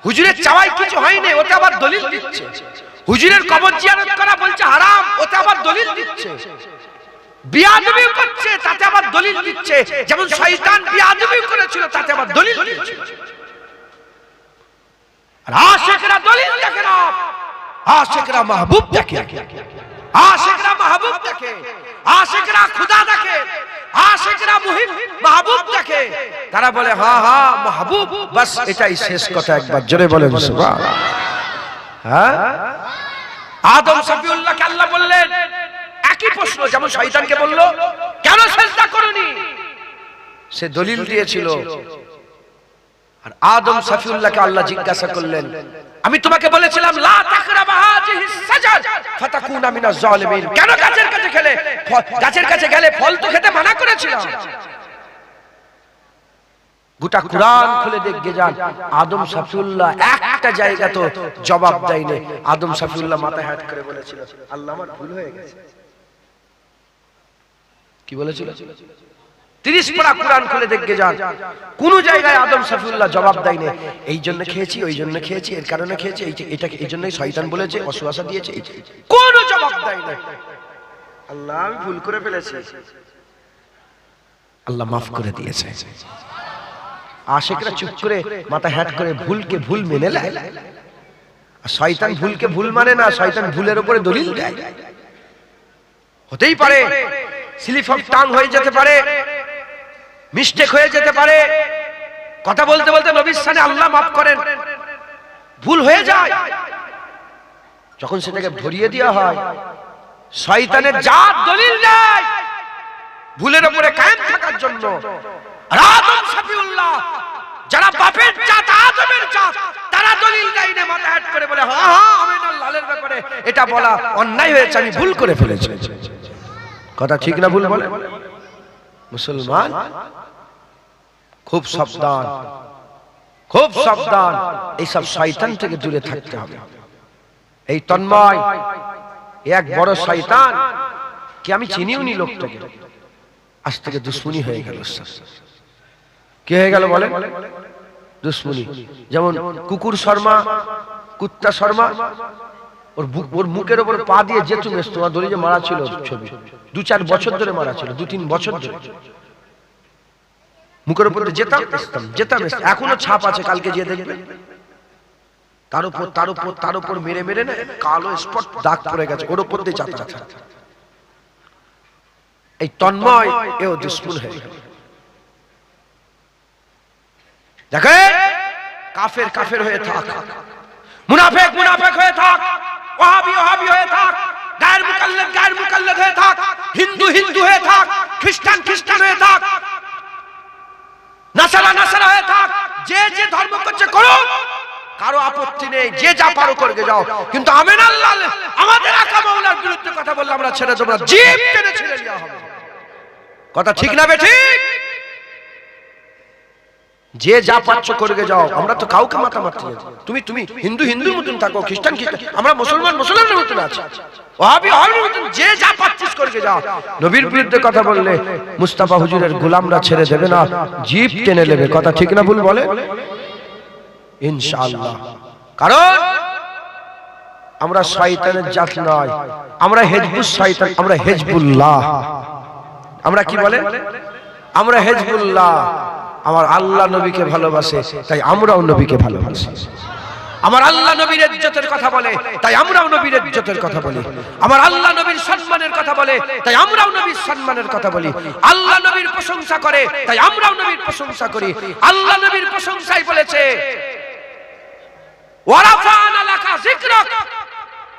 হুজুরের চাওয়াই কিছু হয়নি, ওতে আবার দলিল দিচ্ছে। হুজুরের কবর জিয়ারত করা বলছে হারাম, ওতে আবার দলিল দিচ্ছে। বিয়াদবি করছে, তাতে আবার দলিল দিচ্ছে। যেমন শয়তান বিয়াদবি করেছিল, তাতে আবার দলিল দিচ্ছে। আর আশিকরা দলিল দেখে না, আশিকরা মাহবুব দেখে, আশিকরা মাহবুব দেখে, আশিকরা খোদা দেখে, আশিকরা মুহিব মাহবুব দেখে। তারা বলে হ্যাঁ হ্যাঁ মাহবুব, বাস এটাই শেষ কথা। একবার জোরে বলেন সুবহানাল্লাহ। হ্যাঁ, আদম সফিউল্লাহকে আল্লাহ বললেন একই প্রশ্ন, যেমন শয়তানকে বলল কেন সিজদা করনি, সে দলিল দিয়েছিল। আর আদম সফিউল্লাহকে আল্লাহ জিজ্ঞাসা করলেন আমি তোমাকে বলেছিলাম লা তাকরাবা হাযিহিস সাজার ফাতাকুনা মিনাজ জালিমিন, কেন গাছের কাছে গেলে, গাছের কাছে গেলে ফল তো খেতে মানা করেছিলাম। গোটা কুরআন খুলে দেখে যান, আদম সফিউল্লাহ একটা জায়গা তো জবাব দেয়নি। আদম সফিউল্লাহ মাথায় হাত করে বলেছিল আল্লাহ আমার ভুল হয়ে গেছে। কি বলেছিল? 30 পারা কুরআন খুলে দেখে যান, কোন জায়গায় আদম সফিউল্লাহ জবাব দেয়নি এই জন্য খেয়েছি, ওই জন্য খেয়েছি, এর কারণে খেয়েছি, এটা এই জন্যই শয়তান বলেছে, ওয়াসওয়াসা দিয়েছে, কোন জবাব দেয়নি। আল্লাহ আমি ভুল করে ফেলেছি, আল্লাহ মাফ করে দিয়েছে। আশিকরা চুপ করে মাথা হ্যাট করে ভুলকে ভুল মেনে নেয়, আর শয়তান ভুলকে ভুল মানে না, শয়তান ভুলের উপরে দলিল দেয়। হতেই পারে স্লিপ অফ টাং হয়ে যেতে পারে, মিস্টেক হয়ে যেতে পারে, কথা বলতে বলতে নবীর সামনে আল্লাহ মাফ করেন, ভুল হয়ে যায়। যখন সেটাকে ধরিয়ে দেওয়া হয়, শয়তানের জাত দলিল দেয় ভুলের উপরে কায়েম থাকার জন্য। আর আদম শফিউল্লাহ, যারা বাপের জাত, আদমের জাত, তারা দলিল দেয় না, মাথা হ্যাট করে বলে হ্যাঁ হ্যাঁ আমিনার লালের ব্যাপারে এটা বলা অন্যায় হয়েছে, আমি ভুল করে ফেলেছি। কথা ঠিক না ভুল বলে? মুসলমান খুব সাবধান, খুব সাবধান, এইসব শয়তান থেকে দূরে থাকতে হবে। এই তন্ময় এক বড় শয়তান, কি আমি চিনিও নি লোকটাকে, আজ থেকে দুশ্মনী হয়ে গেল। কি হয়ে গেল বলেন? দুশ্মনী। যেমন কুকুর শর্মা, কুত্তা শর্মা, ওর মুখের উপর পা দিয়ে যেতুম তোমার দড়ি যে মারা ছিল ছবি, 2-4 বছর ধরে মারা ছিল, 2-3 বছর ধরে মুখের উপর যেতাম যেতাম, এখনো ছাপ আছে, কালকে যে দেখবে তার উপর মেরে মেরে না কালো স্পট দাগ পড়ে গেছে, ওর উপর দিয়ে যাতায়াত। এই তন্ময় এও দুশ্মন হয়ে গেল। দেখে কাফের কাফের হয়ে থাক, মুনাফিক মুনাফিক হয়ে থাক, ওয়াহাবি ওয়াহাবি হয়ে থাক, গায়ের মুকাল্লিদ হয়ে থাক, হিন্দু হিন্দু হয়ে থাক, খ্রিস্টান খ্রিস্টান হয়ে থাক, নাসারা নাসারা হয়ে থাক, যে যে ধর্ম করছে করো, কারো আপত্তি নেই, যে যা পারো করবে যাও। কিন্তু আমিন আল্লাহ আমাদের আকা মাওলার বিরুদ্ধে কথা বললে আমরা ছেড়ে দেব না, জিভ টেনে ছেড়ে দেওয়া হবে। কথা ঠিক না বেঠিক? যে যা পাচ্ছ করবে যাও, আমরা তো কাউকে মাথা মারতে যাই। তুমি হিন্দু হিন্দুর মতন থাকো, খ্রিস্টান খ্রিস্টান, আমরা মুসলমান মুসলমানের মতন আছি, ওয়াহাবি ওয়াহাবির মতন, যে যা পাচ্ছিস করবে যাও। নবীর বিরুদ্ধে কথা বললে মুস্তাফা হুজুরের গোলামরা ছেড়ে দেবে না, জিভ টেনে নেবে। কথা ঠিক না ভুল বলে? ইনশাআল্লাহ। কারণ আমরা শয়তানের জাত নয়, আমরা হিজবুস শয়তান, আমরা হিজবুল্লাহ। আমরা কি বলে? আমরা হিজবুল্লাহ। আমার আল্লাহ নবীকে ভালোবাসে, তাই আমরাও নবীকে ভালোবাসি। আমার আল্লাহ নবীর ইজ্জতের কথা বলে, তাই আমরাও নবীর ইজ্জতের কথা বলি। আমার আল্লাহ নবীর সম্মানের কথা বলে, তাই আমরাও নবীর সম্মানের কথা বলি। আল্লাহ নবীর প্রশংসা করে, তাই আমরাও নবীর প্রশংসা করি। আল্লাহ নবীর প্রশংসাই বলেছে ওয়ারাফানা লাকা যিকরাক,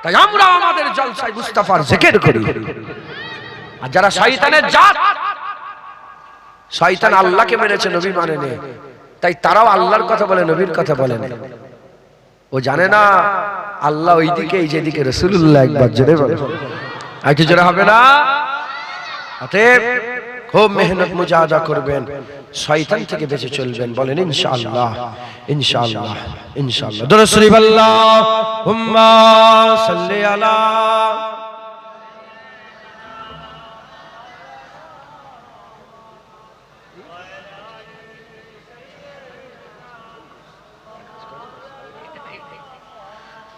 তাই আমরা আমাদের জলসায় মুস্তাফার জিকির করি। আর যারা শয়তানের জাত, শয়তান আল্লাহকে মেনেছে, নবী মানেনি, তাই তারাও আল্লাহর কথা বলে, নবীর কথা বলে না। ও জানে না আল্লাহ ওইদিকে, এই যেদিকে রাসূলুল্লাহ। একবার জোরে বলে, একটু জোরে হবে না? অতএব খুব মেহনত মুজাহাদা করবেন, শয়তান থেকে বেঁচে চলবেন। বলেন ইনশাআল্লাহ ইনশাআল্লাহ ইনশাআল্লাহ। দরুদ শরীফ আল্লাহুম্মা সাল্লি আলা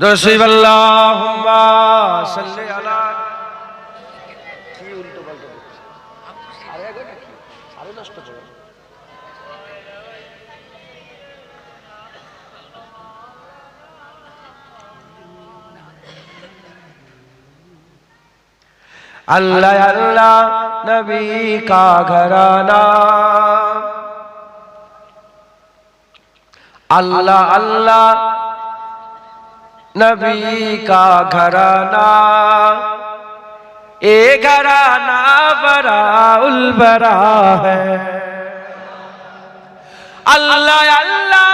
দরুদ শরীফ আল্লাহুম্মা সাল্লি আলা। কি উল্টো পাল্টা বলছিস? আরে আগে নাকি আরে নষ্ট করে। अल्लाह अल्लाह नबी का घराना, अल्लाह अल्लाह नबी का घराना, ए घराना बड़ा उल बड़ा है। अल्लाह अल्लाह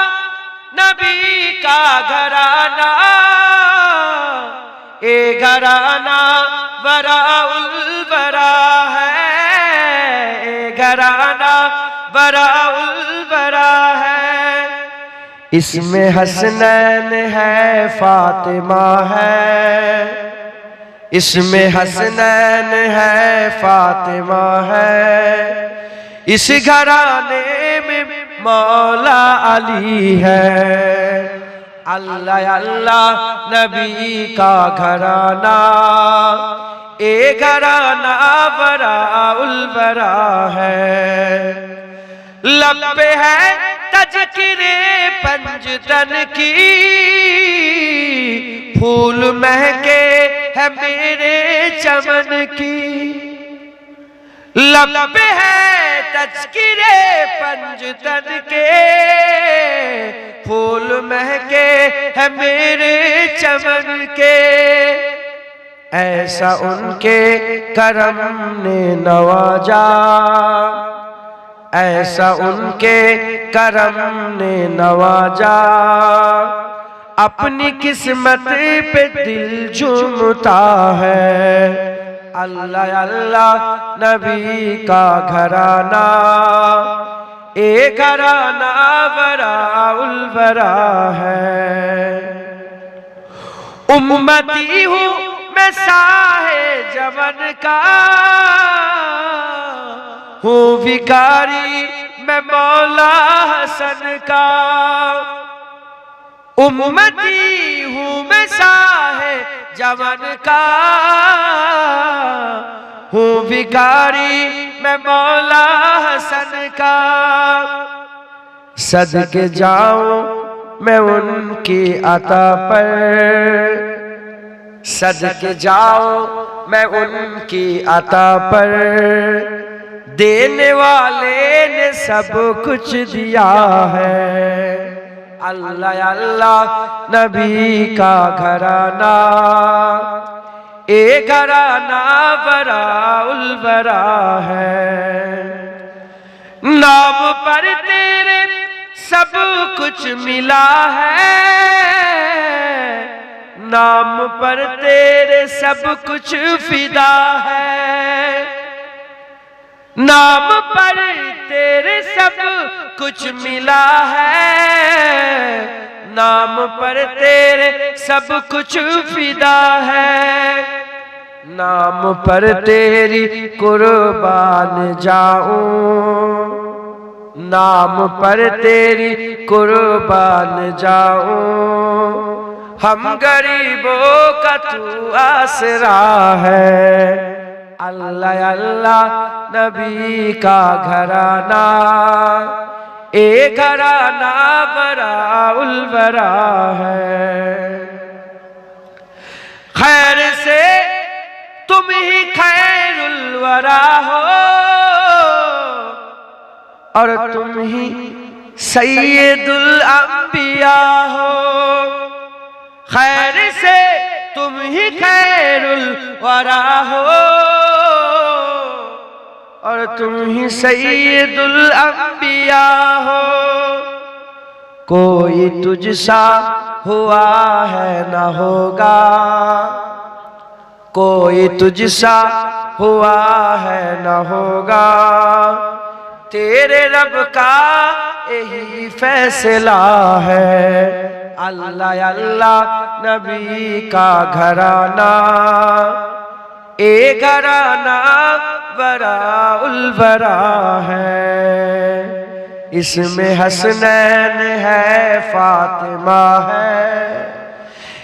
नबी का घराना, ए घराना बड़ा उल बड़ा है, ए घराना बड़ा उल बड़ा है। इसमें हसनैन है फातिमा है, इसमें हसनैन है फातिमा है, इस घराने में मौला अली है। अल्लाह अल्लाह नबी का घराना, ए घराना वराउल वरा है। लब पे है तज़किरे पंजतन की, फूल महके है मेरे चमन की। लब पे है तज़किरे पंजतन के, फूल महके है मेरे चमन के। ऐसा उनके करम ने नवाजा, ऐसा उनके करम ने नवाजा। अपनी किस्मत पे दिल झूमता है। अल्लाह अल्लाह नबी का घराना, ए घराना वराउल वरा है। उम्मती हूँ मैं साहे जमन का, हूँ भिखारी मैं मौला हसन का। उम्मती हूँ मैं साहे जमन का, हूँ भिखारी मैं मौला हसन का। सदके जाऊं मैं उनकी अता पर, सदके जाऊं मैं उनकी अता पर। देने वाले ने सब कुछ दिया है। अल्लाह अल्लाह नबी का घराना, ए घराना वराउल वरा है। नाम पर तेरे सब कुछ मिला है, नाम पर तेरे सब कुछ फिदा है। नाम पर तेरे सब कुछ मिला है, नाम पर तेरे सब कुछ फिदा है। नाम पर तेरी कुर्बान जाऊं, नाम पर तेरी कुर्बान जाऊं। हम गरीबों का तू आसरा है। अल्लाह अल्लाह नबी का घराना, ए घराना वराउल वरा है। खैर से तुम ही खैरुल वरा हो, और तुम ही सैयदुल अंबिया हो। खैर से तुम ही खैरुल वरा हो, और तुम ही सैयदुल अंबिया हो। कोई तुझसा हुआ है न होगा, कोई तुझसा हुआ है न होगा। तेरे रब का यही फैसला है। अल्लाह अल्लाह नबी का घराना, ए घराना वराउल वरा है। इसमें हसनैन है, फातिमा है,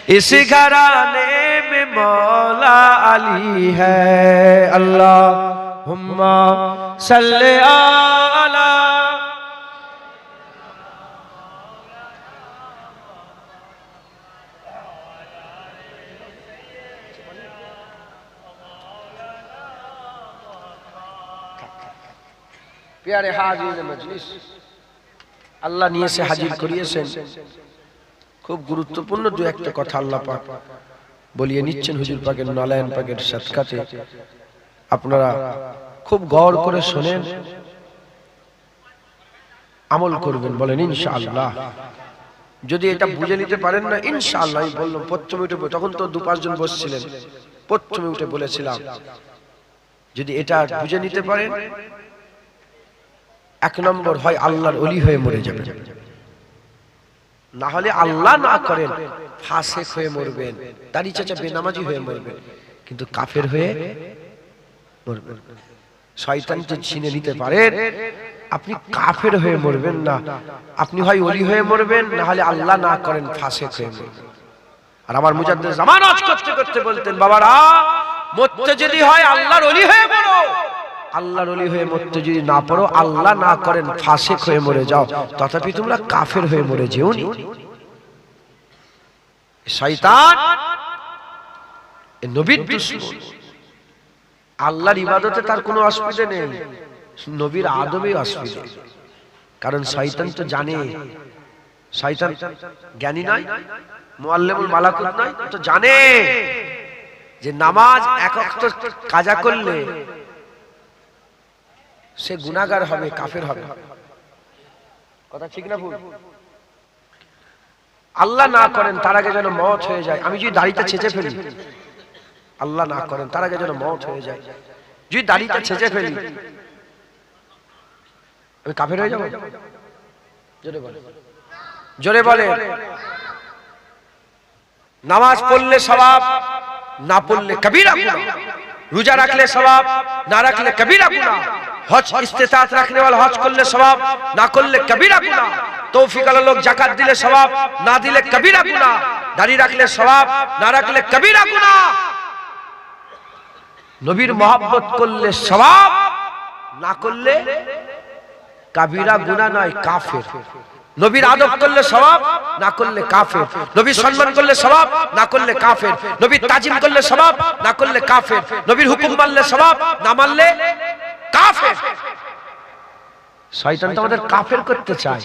इस घराने में मौला अली है। अल्लाहुम्मा सल्ले अला। प्यारे हाजिर मजलिस, আল্লাহ নিয়ে এসে হাজির করিয়েছেন। খুব গুরুত্বপূর্ণ দু একটা কথা আল্লাহ পাক বলিয়ে নিচ্ছেন হুজুর পাকের নালায়েন পাকের সাদকাতে। আপনারা খুব গৌর করে শুনেন, আমল করবেন, বলেন ইনশাআল্লাহ। যদি এটা বুঝে নিতে পারেন না, ইনশাআল্লাহ আমি বললাম প্রথমে উঠে, তখন তো 2-5 জন বসছিলেন, প্রথমে উঠে বলেছিলাম যদি এটা বুঝে নিতে পারেন, 1 নম্বর হয় আল্লাহর ওলি হয়ে মরে যাবেন, না হলে আল্লাহ না করেন ফাসিক হয়ে মরবেন, দাড়ি চাচা বেনামাজি হয়ে মরবেন, কিন্তু কাফের হয়ে মরবেন। শয়তান তো ছিনে নিতে পারেন, আপনি কাফের হয়ে মরবেন না, আপনি হয় ওলি হয়ে মরবেন, না হলে আল্লাহ না করেন ফাসিক হয়ে মরবেন। আর আমার মুজাদ্দিদ জামান আজ করতে করতে বলতেন, বাবারা মরতে যদি হয় আল্লাহর ওলি হয়ে মরো, আল্লাহর ওলি হয়ে মরতে যদি না পারো, আল্লাহ না করেন ফাসিক হয়ে মরে যাও, তথাপি তোমরা কাফের হয়ে মরে যেওনি। শয়তান নবীর দুশমন। আল্লাহর ইবাদতে তার কোনো অসুবিধা নেই, নবীর আদবে অসুবিধা। কারণ শয়তান তো জানে, শয়তান জ্ঞানী নয়, মুআল্লিমুল মালাকুত নয়, তো জানে যে নামাজ এক ওয়াক্ত কাজা করলে সে গুনাহগার হবে, কাফের হবে। কথা ঠিক না ভুল? আল্লাহ না করেন তার আগে যেন মওত হয়ে যায়। আমি যদি দাড়িটা ছেঁচে ফেলি, আল্লাহ না করেন তার আগে যেন মওত হয়ে যায়, যদি দাড়িটা ছেঁচে ফেলি, আমি কাফের হয়ে যাব? জোরে বলে, জোরে বলে। নামাজ পড়লে সওয়াব, না পড়লে কবিরা গুনাহ। রোজা রাখলে সওয়াব, না রাখলে কবিরা গুনাহ। হজ ইস্তেতাত রাখনে वाला হজ করলে সওয়াব, না করলে কবিরা গুনাহ। তৌফিক আলা লোক যাকাত দিলে সওয়াব, না দিলে কবিরা গুনাহ। দাড়ি রাখলে সওয়াব, না রাখলে কবিরা গুনাহ। নবীর মহব্বত করলে সওয়াব, না করলে কবিরা গুনাহ নয়, কাফের। নবীর আদব করলে সওয়াব, না করলে কাফের। নবীর সম্মান করলে সওয়াব, না করলে কাফের। নবীর তাজিম করলে সওয়াব, না করলে কাফের। নবীর হুকুম মানলে সওয়াব, না মানলে কাফের। শয়তান তো আমাদের কাফের করতে চায়,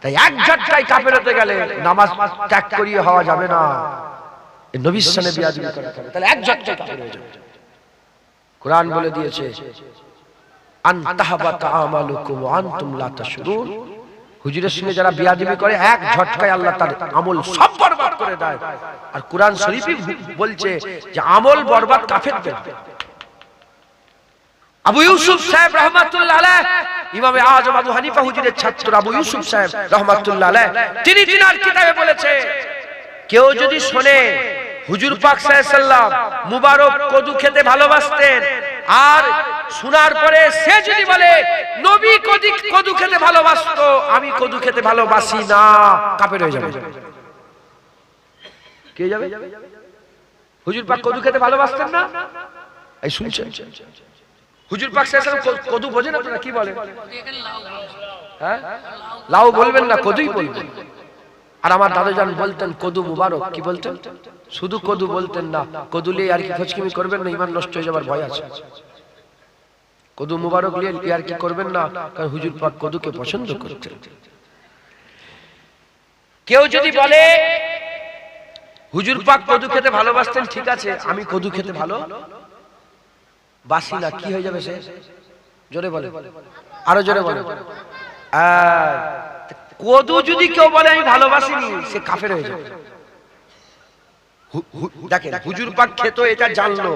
তাই এক ঝটকায় কাফের হতে গেলে নামাজ ত্যাগ করিয়ে হওয়া যাবে না, নবীর সামনে বিয়াদবি করতে হবে, তাহলে এক ঝটকায় কাফের হয়ে যাবে। কোরআন বলে দিয়েছে আন তাহবাতা আমালুকুম ওয়া আনতুম লা তাশউরুন। হুজুরের সঙ্গে যারা বিয়াদবি করে এক ঝটকায় আল্লাহ তার আমল সব বরবাদ করে দেয়। আর কোরআন শরীফই বলছে যে আমল বরবাদ কাফেরদের। আবু ইউসুফ সাহেব রহমাতুল্লাহ আলাইহ, ইমামে আযম আবু হানিফা হুজুরের ছাত্র আবু ইউসুফ সাহেব রহমাতুল্লাহ আলাইহ, তিনি তিনার কিতাবে বলেছে, কেউ যদি শোনে হুজুর পাক সাল্লাল্লাহু আলাইহি সাল্লাম মুবারক কদু খেতে ভালোবাসতেন, আর শোনার পরে সে যদি বলে নবী কদু খেতে ভালোবাসতো, আমি কদু খেতে ভালোবাসি না, কাফের হয়ে যাবে। কে যাবে? হুজুর পাক কদু খেতে ভালোবাসতেন না, এই শুনছেন? হুজুর পাক সাল্লাল্লাহু আলাইহি ওয়াসাল্লাম কদু বোঝেন আপনারা কি বলে? হ্যাঁ, লাউ বলবেন না, কদুই বলবেন। আর আমার দাদাজান বলতেন কদু মুবারক, কি বলতেন? শুধু কদু বলতেন না, কদু নিয়ে আর কি খোঁজকিমি করবেন না, ঈমান নষ্ট হয়ে যাবার ভয় আছে। কদু মুবারক নিয়ে আর কি করবেন না, কারণ হুজুর পাক কদুকে পছন্দ করতেন। কেউ যদি বলে হুজুর পাক কদু খেতে ভালোবাসতেন, ঠিক আছে, আমি কদু খেতে ভালো বাসি না, কি হয়ে যাবে সে? জোরে বলে, আরো জোরে বলে। কদু যদি কেউ বলে আমি ভালোবাসিনি, সে কাফের হয়ে যাবে। দেখেন, হুজুর পাক খেতো এটা জানলো,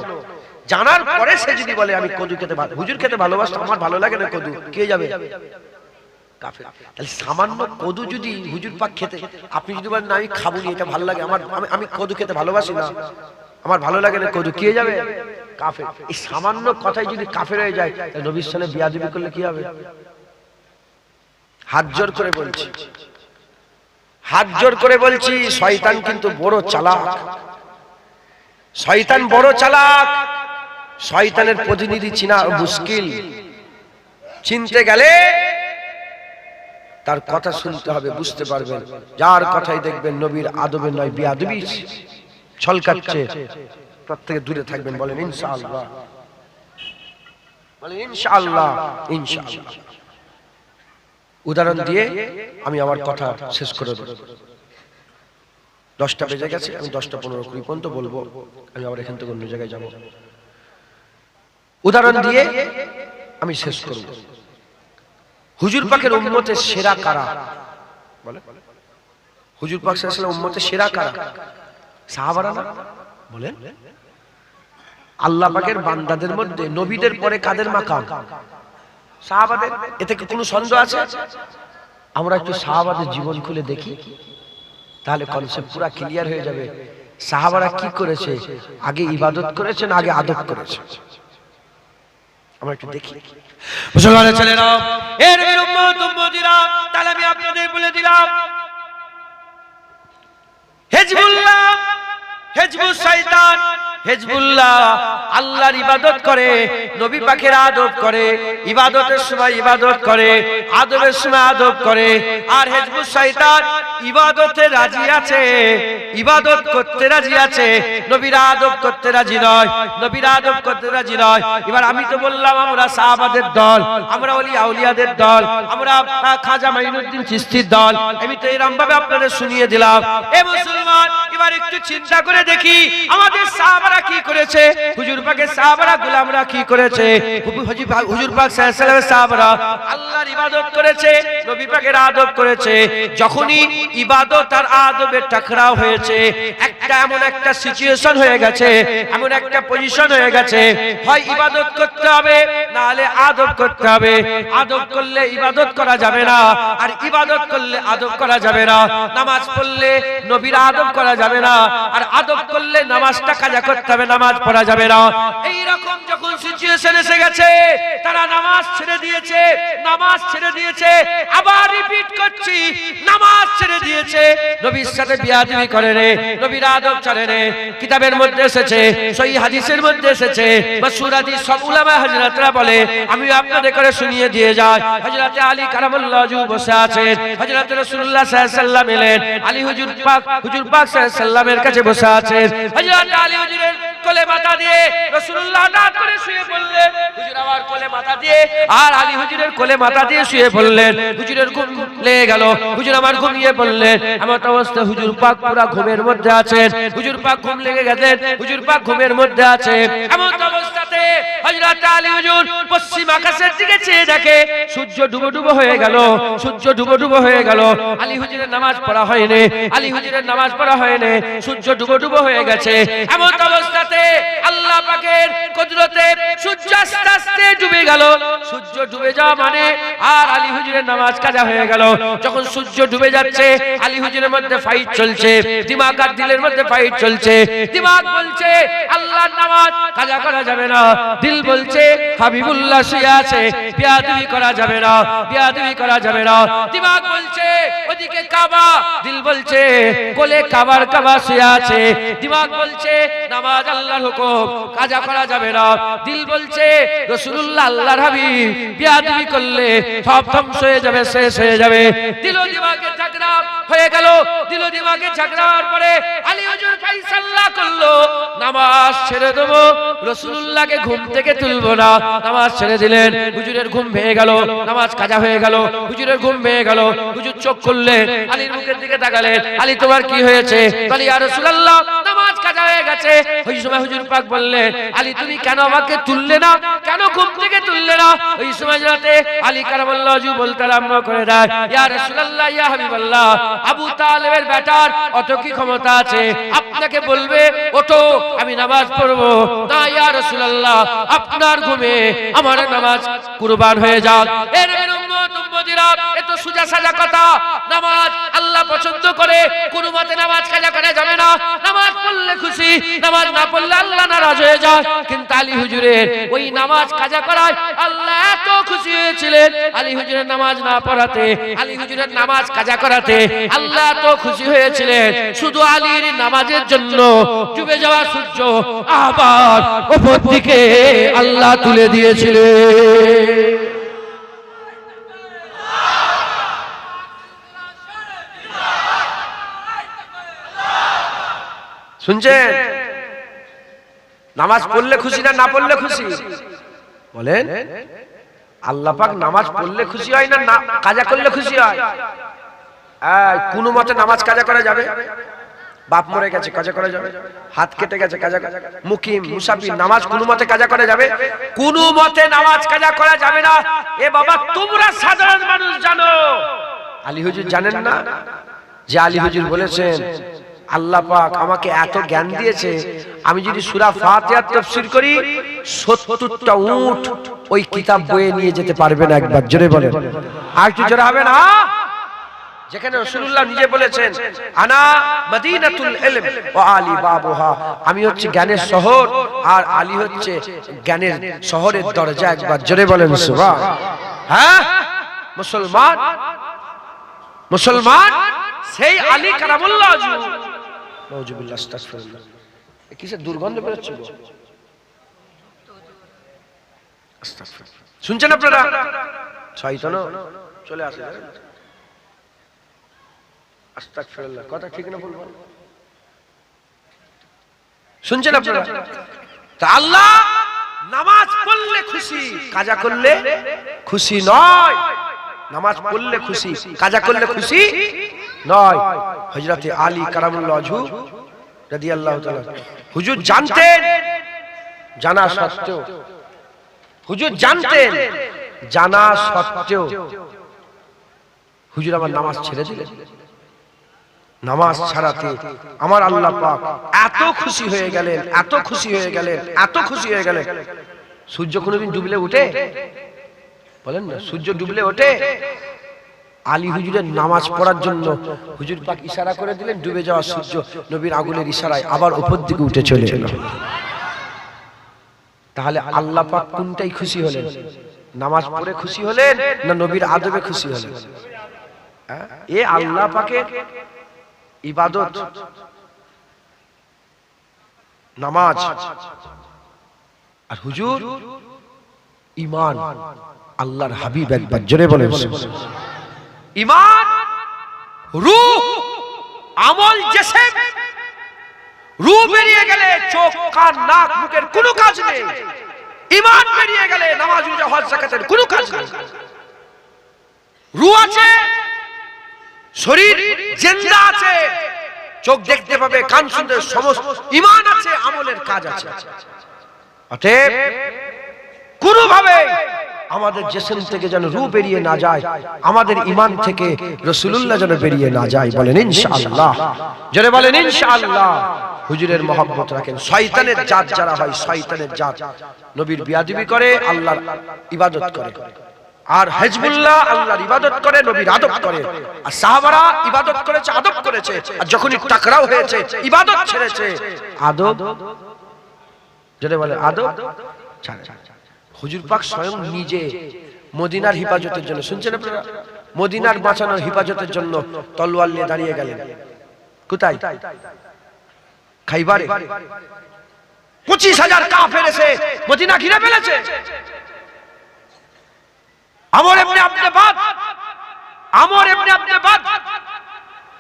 জানার পরে সে যদি বলে আমি কদু খেতে হুজুর খেতে ভালোবাসতো, আমার ভালো লাগে না কদু, কে যাবে? কাফের। তাহলে সামান্য কদু যদি হুজুর পাক খেতে, আপনি যদি বলেন না আমি খাবো না, এটা ভালো লাগে আমার, আমি কদু খেতে ভালোবাসি না, আমার ভালো লাগে না কদু, কে যাবে? কাফের। এই সামান্য কথাই যদি কাফের হয়ে যায়, তাহলে নবীর সামনে বিয়াদবি করলে কি হবে? হাত জোর করে বলছি, হাত জোর করে বলছি, শয়তান কিন্তু বড় চালাক। শয়তান বড় চালাক। শয়তানের প্রতিনিধি চিনা মুশকিল। চিনতে গেলে তার কথা শুনতে হবে, বুঝতে পারবেন। যার কথাই দেখবেন নবীর আদবে নয়, বিয়াদবি ছলকাচ্ছে, প্রত্যেকে দূরে থাকবেন। বলেন ইনশাআল্লাহ, বলেন ইনশাআল্লাহ, ইনশাআল্লাহ। উদাহরণ দিয়ে আমি আমার কথা শেষ করে দেব। 10টা বেজে গেছে, আমি 10:15 পর্যন্ত বলবো, আমি আবার এখান থেকে অন্য জায়গায় যাব। উদাহরণ দিয়ে আমি শেষ করব। হুজুর পাকের উম্মতের সেরা কারা? বলে হুজুর পাক সাল্লাল্লাহু আলাইহি ওয়াসাল্লাম উম্মতের সেরা কারা? সাহাবারা না? বলেন। আল্লাহ পাকের বান্দাদের মধ্যে নবীদের পরে কাদের মাকাম? সাহাবাদের। এতে কি কোনো সন্দেহ আছে? আমরা একটু সাহাবাদের জীবন খুলে দেখি, তাহলে কনসেপ্ট পুরো ক্লিয়ার হয়ে যাবে। সাহাবারা কি করেছে? আগে ইবাদত করেছে না আগে আদব করেছে? আমরা একটু দেখি। মুসলমানের ছেলেরা, এর উম্মত উম্মতিরা, তাহলে আমি আপনাদের বলে দিলাম, হিজবুল্লাহ, হিজবুশ শয়তান, হিজবুল্লাহ আল্লাহর ইবাদত করে, নবী পাকের আদব করে, ইবাদতের সময় ইবাদত করে, আদবের সময় আদব করে। আর হিজবুল শয়তান ইবাদতে রাজি আছে, ইবাদত করতে রাজি আছে, নবীর আদব করতে রাজি নয়, নবীর আদব করতে রাজি নয়। এবার আমি তো বললাম আমরা সাহাবাদের দল, আমরা ওলি আউলিয়াদের দল, আমরা খাজা মাইনুদ্দিন চিশতির দল। আমি তো এরকম ভাবে আপনাদের শুনিয়ে দিলাম। এ মুসলমান, এবার একটু চিন্তা করে দেখি আমাদের সাহাবারা কি করেছে, হুজুর পাকের সাহাবারা, গোলামরা কি করেছে। হুজুর পাক সাল্লাল্লাহু আলাইহি ওয়াসাল্লামের সাহাবারা আল্লাহর ইবাদত করেছে, নবী পাকের আদব করেছে। যখনই ইবাদত আর আদবের টাকরাও হয়েছে, একটা এমন একটা সিচুয়েশন হয়ে গেছে, এমন একটা পজিশন হয়ে গেছে, হয় ইবাদত করতে হবে না হলে আদব করতে হবে। আদব করলে ইবাদত করা যাবে না, আর ইবাদত করলে আদব করা যাবে না। নামাজ পড়লে নবীর আদব করা যাবে না, আর আদব করলে নামাজটা কাজা করতে হবে, নামাজ পড়া যাবে না। এই রকম যখন সিচুয়েশন এসে গেছে, তারা নামাজ ছেড়ে দিয়েছে, নামাজ ছেড়ে দিয়েছে, আবার রিপিট করছি, নামাজ ছেড়ে দিয়েছে, নবীর সাথে বিয়াদবি করে রে, নবীর আদব চলে রে। কিতাবের মধ্যে এসেছে, সহিহ হাদিসের মধ্যে এসেছে, মাশহুর হাদিস, সব উলামা হযরতরা বলে, আমি আপনাদের করে শুনিয়ে দিয়ে যাই। হযরত আলী কারামাল্লাহু ওয়াজহু বসে আছেন, হযরত রাসূলুল্লাহ সাল্লাল্লাহু আলাইহি ওয়াসাল্লাম এলেন, আলী হুজুর পাক সাল্লাল্লাহু আলাইহি ওয়াসাল্লামের কাছে বসে আছেন। হযরত আলী হুজুরের কোলে মাথা দিয়ে রাসূলুল্লাহ নাক করে শুয়ে পড়লেন, হুজুর আবার কোলে মাথা দিয়ে, আর আলী হুজুরের কোলে মাথা দিয়ে শুয়ে পড়লেন। হুজুরের ঘুম লেগে গেল, হুজুর আমার ঘুমিয়ে পড়লেন। এমন অবস্থা হুজুর পাক পুরা ঘুমের মধ্যে আছেন, হুজুর পাক ঘুম লেগে গেছেন, হুজুর পাক ঘুমের মধ্যে আছে। এমন অবস্থাতে হযরত আলী হুজুর পশ্চিম আকাশের দিকে চেয়ে দেখে সূর্য ডুবো ডুবো হয়ে গেল, সূর্য ডুবো ডুবো হয়ে গেল। আলী হুজুরের নামাজ পড়া হয়নি, আলী হুজুরের নামাজ পড়া হয়নি, সূর্য ডুবো ডুবো হয়ে গেছে। এমন অবস্থাতে আল্লাহ পাকের কুদরতে সূর্য আস্তে আস্তে ডুবে গেল। সূর্য ডুবে যাওয়া মানে আর আলী হুজুরের নামাজ কাজা হয়ে গেল। যখন সূর্য ডুবে যাচ্ছে, আলী হুজুরের মধ্যে ফাইট চলছে, দিমাগ আর দিলের মধ্যে ফাইট চলছে। দিমাগ বলছে আল্লাহর নামাজ কাজা করা যাবে না, দিল বলছে হাবিবুল্লাহ শুয়ে আছে, বিয়াদবি করা যাবে না, বিয়াদবি করা যাবে না। দিমাগ বলছে ওদিকে কাবা, দিল বলছে কোলে কাবার কাবা শুয়ে আছে। দিমাগ বলছে নামাজ আল্লাহর হুকুম, কাজা করা যাবে না। দিল বলছে রাসূলুল্লাহ আল্লাহর হাবিব, বিয়াদবি করলে সব ধ্বংস হয়ে যাবে, শেষ হয়ে যাবে। দিল দিমাগে ঝগড়া হয়ে গেল। দিল দিমাগে ঝগড়া হওয়ার পরে আলী হুজুর ফাইসাল্লাহ করলো, নামাজ ছেড়ে দেবো, রাসূলুল্লাহকে ঘুম থেকে তুলবো না। নামাজ ছেড়ে দিলেন, হুজুরের ঘুম ভেঙে গেল, নামাজ কাজা হয়ে গেল, হুজুরের ঘুম ভেঙে গেল। হুজুর চোখ খুললেন, আলীর মুখের দিকে তাকালেন, আলী তোমার কি হয়েছে? বলে ইয়া রাসূলুল্লাহ নামাজ কাজা হয়ে গেছে। ওই সময় হুজুর পাক বললেন, আলী তুমি কেন আমাকে তুললে না, কেন ঘুম থেকে তুললে না? ওই সময় রাতে আলী কারামাল্লাহু ওয়াজহু বলতে আরম্ভ করে দেয়, ইয়া রাসূলুল্লাহ, ইয়া হাবিবাল্লাহ, আবু তালেবের বেটার অত কি ক্ষমতা আছে আপনাকে বলবে ওঠো আমি নামাজ পড়বো? না ইয়া রাসূলুল্লাহ, আপনার ঘুমে আমার নামাজ কুরবান হয়ে যাক। এর উম্মত উম্মতিরা, এত সুজা সাজা কথা। নামাজ আল্লাহ পছন্দ করে, কোনো মতে নামাজ কাজা করা যাবে না। নামাজ পড়লে খুশি, নামাজ না পড়লে আল্লাহ নারাজ হয়ে যায়। কিন্তু আলী হুজুরের ওই নামাজ কাজা করায় আল্লাহ এত খুশি হয়েছিলেন। আলী হুজুরের নামাজ না পড়াতে, আলী হুজুরের নামাজ কাজা করাতে আল্লাহ এত খুশি হয়েছিলেন। শুধু আলীর নামাজের জন্য ডুবে যাওয়া সূর্য আবার উপর দিকে আল্লাহ তুলে দিয়েছিলেন। শুনছেন? নামাজ পড়লে খুশি না না পড়লে খুশি? বলেন, আল্লাহ পাক নামাজ পড়লে খুশি হয় না না কাজা করলে খুশি হয়? কোন মতে নামাজ কাজা করা যাবে? বাপ মরে গেছে কাজা করা যাবে, হাত কেটে গেছে কাজা, মুকিম মুসাফির নামাজ কোন মতে কাজা করা যাবে? কোন মতে নামাজ কাজা করা যাবে না। এ বাবা, তোমরা সাধারণ মানুষ জানো, আলী হুজুর জানেন না যে আলী হুজুর বলেছেন আল্লাহ পাক আমাকে এত জ্ঞান দিয়েছে, আমি যদি সূরা ফাতিহার তাফসীর করি ৭০টা উট ওই কিতাব বয়ে নিয়ে যেতে পারবে না। একবার জোরে বলেন, আর একটু জোরে হবে না? যেখানে রাসূলুল্লাহ নিজে বলেছেন আনা মদিনাতুল ইলম ওয়া আলী বাবুহা, আমি হচ্ছে জ্ঞানের শহর আর আলী হচ্ছে জ্ঞানের শহরের দরজা। একবার জোরে বলেন সুবহান। হ্যাঁ মুসলমান, মুসলমান সেই আলী কারামাল্লাহু ওয়াজহু, নাউজুবিল্লাহ, আস্তাগফিরুল্লাহ, কিসের দুর্গন্ধ বেরোচ্ছে? শুনছেন আপনারা? শয়তানও চলে আসে। আস্তাগফিরুল্লাহ, কথা ঠিক না বলবো? শুনছেন আপনারা? তা আল্লাহ নামাজ পড়লে খুশি, কাজা করলে খুশি নয়। নামাজ পড়লে খুশি, কাজা করলে খুশি নয়। হযরতে আলী কারামুল্লাহ ওয়াজহু রাদিয়াল্লাহু তাআলা হুজুর জানতেন, জানা সত্ত্বেও, হুজুর জানতেন জানা সত্ত্বেও হুজুর আমার নামাজ ছেড়ে দিলেন। নামাজ ছাড়াতে আমার আল্লাহ পাক এত খুশি হয়ে গেলেন, এত খুশি হয়ে গেলেন, এত খুশি হয়ে গেলেন। সূর্য কোনোদিন ডুবলে ওঠে? বলেন না, সূর্য ডুবলে ওঠে? আলী হুজুরের নামাজ পড়ার জন্য হুজুর পাক ইশারা করে দিলেন, ডুবে যাওয়া সূর্য নবীর আগুনের ইশারায় আবার উপর দিকে উঠে চলে এলো। তাহলে আল্লাহ পাক কোনটাই খুশি হলেন? নামাজ পড়ে খুশি হলেন না নবীর আদবে খুশি হলেন? এ আল্লাহ পাকের ইবাদত নামাজ, আর হুজুর ঈমান। আল্লাহর হাবিব একবার জোরে বলেন ঈমান, রূহ, আমল। জিসম, রূহ বেরিয়ে গেলে চোখ, কান, নাক, মুখের কোনো কাজ নেই। ঈমান বেরিয়ে গেলে নামাজ, রোজা, হজ, যাকাতের কোনো কাজ নেই। রূহ আছে, শরীর জিন্দা আছে, চোখ দেখতে পাবে, কান শুনতে, সমস্ত ঈমান আছে, আমলের কাজ আছে। অতএব কোনোভাবে আমাদের জিসম থেকে যেন রূহ বেরিয়ে না যায়, আমাদের ঈমান থেকে রাসূলুল্লাহ যেন বেরিয়ে না যায়। বলেন ইনশাআল্লাহ, জোরে বলেন ইনশাআল্লাহ। হুজুরের মহব্বত রাখেন। শয়তানের জাত যারা হয়, শয়তানের জাত নবীর বিয়াদবি করে, আল্লাহর ইবাদত করে। আর হিজবুল্লাহ আল্লাহর ইবাদত করে, নবীর আদব করে। আর সাহাবারা ইবাদত করেছে, আদব করেছে। আর যখনই টাকরাও হয়েছে, ইবাদত ছেড়েছে, আদব, জোরে বলে আদব ছাড়ে। হুজুর পাক স্বয়ং নিজে মদিনার হিফাজতের জন্য, শুনছেন আপনারা, মদিনার বাঁচানোর হিফাজতের জন্য তলোয়ার নিয়ে দাঁড়িয়ে গেলেন। কোথায়? খাইবারে। 25,000 কাফের এসে মদিনা ঘিরে ফেলেছে। আমর ইবনে আব্দুবাদ, আমর ইবনে আব্দুবাদ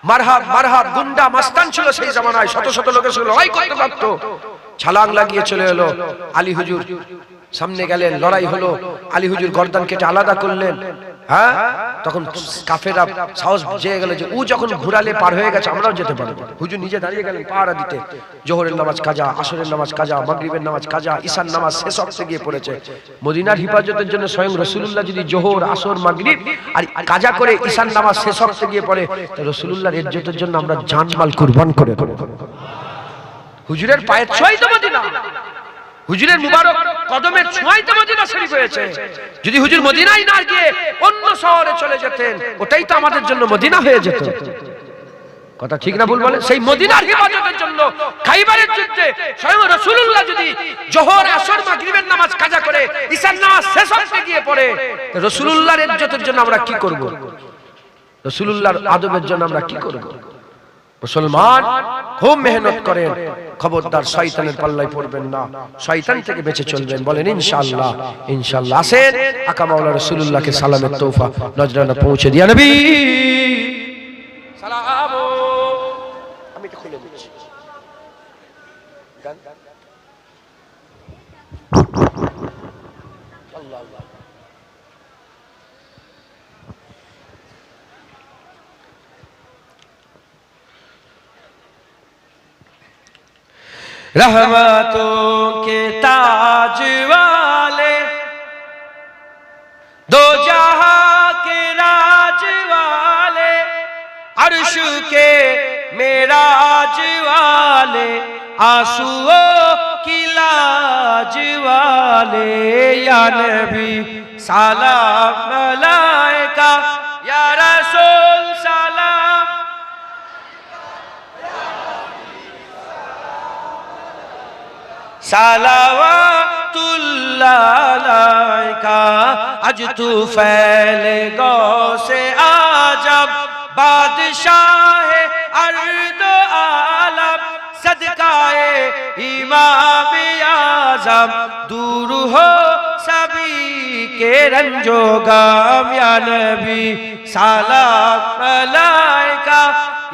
মারহাব মারহাব গুন্ডা মাস্তান ছিল সেই জামানায়। শত শত লোকের সঙ্গে লড়াই করতে পারত। ছালাং লাগিয়ে চলে এলো। আলী হুজুর সামনে গেলেন, লড়াই হলো। আলী হুজুর গর্দান কেটে আলাদা করলেন। হ্যাঁ, তখন কাফেররা সাহস জেগে গেল যে ও যখন ঘুরালে পার হয়ে গেছে, আমরাও যেতে পারবো। হুজুর নিজে দাঁড়িয়ে গেলেন পাহারা দিতে। জোহরের নামাজ কাজা, আসরের নামাজ কাজা, মাগরিবের নামাজ কাজা, ঈশার নামাজ শেষ অক্তে গিয়ে পড়েছে। মদিনার হিফাজতের জন্য স্বয়ং রাসূলুল্লাহ যদি জোহর, আসর, মাগরিব আর কাজা করে ঈশার নামাজ শেষ অক্তে গিয়ে পড়ে, তো রাসূলুল্লাহর ইজ্জতের জন্য আমরা জানমাল কুরবান করে দেব। হুজুরের পায়ের ছোঁয়াই তো মদিনা, হুজুরের মুবারক কদমের ছোঁয়াই তো মদিনা শরীফ হয়েছে। যদি হুজুর মদিনায় না গিয়ে অন্য শহরে চলে যেতেন, ওটাই তো আমাদের জন্য মদিনা হয়ে যেত। কথা ঠিক না ভুল বলেন? সেই মদিনার হিফাজতের জন্য খাইবারের যুদ্ধে স্বয়ং রাসূলুল্লাহ যদি জোহর, আসর, মাগরিবের নামাজ কাজা করে ঈশার নামাজ শেষ হতে গিয়ে পড়ে, রাসূলুল্লাহর ইজ্জতের জন্য আমরা কি করব? রাসূলুল্লাহর আদবের জন্য আমরা কি করব? মুসলমান খুব মেহনত করেন, খবরদার শয়তানের পাল্লায় পড়বেন না, শয়তান থেকে বেঁচে চলবেন। বলেন ইনশাআল্লাহ। ইনশাআল্লাহ। আসেন আকা মাওলানা রাসূলুল্লাহকে সালামের তোহফা নজরানা পৌঁছে দিয়া নবী সালাম। আমি এটা খুলে দিচ্ছি। আল্লাহ আল্লাহ। रहमतों के ताज वाले, दो जहां के राज वाले, अर्श के मेराज वाले, आंसुओं की लाज वाले, या नबी सलाम मलाइका, या रसूल सलाम, सलावतुल्लाह अलैका। आज तू फैले गौ से आजम, बादशाह अर्द आलम, सदका साए इमाम आज़म दूर हो सभी के रंजो गम या नबी सलाम अलैका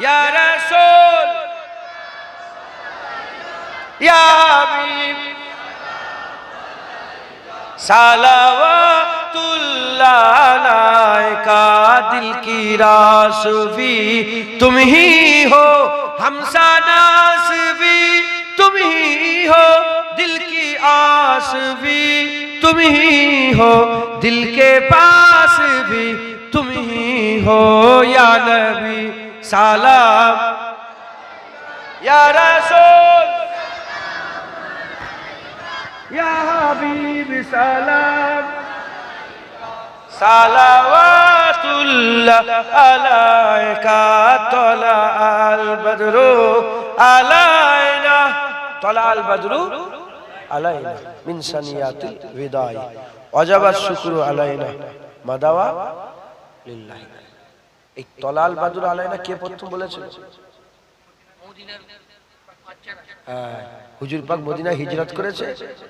या रसूल या हबीब सलावतुल्लाह अलैका दिल की रासवी तुम ही हो हमसा नासवी तुम ही हो दिल की आसवी तुम ही हो दिल के पास भी तुम ही हो या नबी सलाम या रसूल या हबीब सलाम सलावतुल्लाह अलैका तला अल बदरु अलैना तला अल बदरु अलैना मिन सनियातिल विदाई वजबत शुक्रु अलैना মাদাওয়া লিল্লাহি। এই তলাল বাদুর আলাইনা কে প্রথম বলেছিল? হুজুর পাক মদিনা হিজরত করেছে,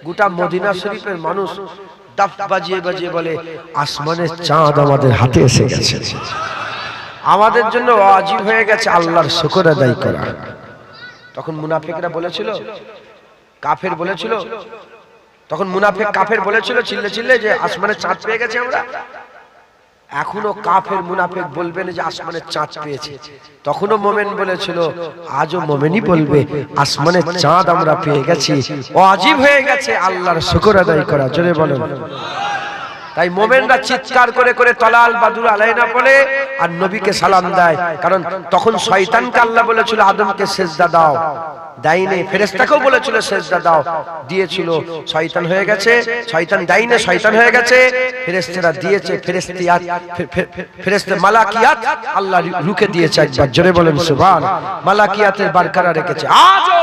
গোটা মদিনা শরীফের মানুষ দাফ বাজিয়ে বাজিয়ে বলে আসমানের চাঁদ আমাদের হাতে এসে গেছে, আমাদের জন্য ওয়াজিব হয়ে গেছে আল্লাহর শুকর আদায় করা। তখন মুনাফিকরা বলেছিল, কাফের বলেছিল, তখন মুনাফিক কাফের বলেছিল চিল্লে চিল্লে যে আসমানের চাঁদ পেয়ে গেছে আমরা। এখনো কাফের মুনাফিক বলবে না যে আসমানের চাঁদ পেয়েছে। তখনও মোমেন বলেছিল, আজও মোমেনই বলবে আসমানের চাঁদ আমরা পেয়ে গেছি, ওয়াজিব হয়ে গেছে আল্লাহর শুকর আদায় করা। জোরে বলেন। তাই মোমেনরা চিৎকার করে করে তলাল বাদুর আলাইনা বলে আর নবীকে সালাম দেয়, কারণ তখন শয়তানকে আল্লাহ বলেছিল আদমকে সিজদা দাও, দেয়নি। ফেরেশতাকেও বলেছিল সিজদা দাও, দিয়েছিল, শয়তান হয়ে গেছে, শয়তান দেয়নি, শয়তান হয়ে গেছে। ফেরেশতারা দিয়েছে, ফেরেশতিয়াত ফেরেশতা মালাকিয়াত আল্লাহ রুকে দিয়েছে একবার। জোরে বলেন সুবহান। মালাকিয়াতের বারকারা রেখেছে। আজও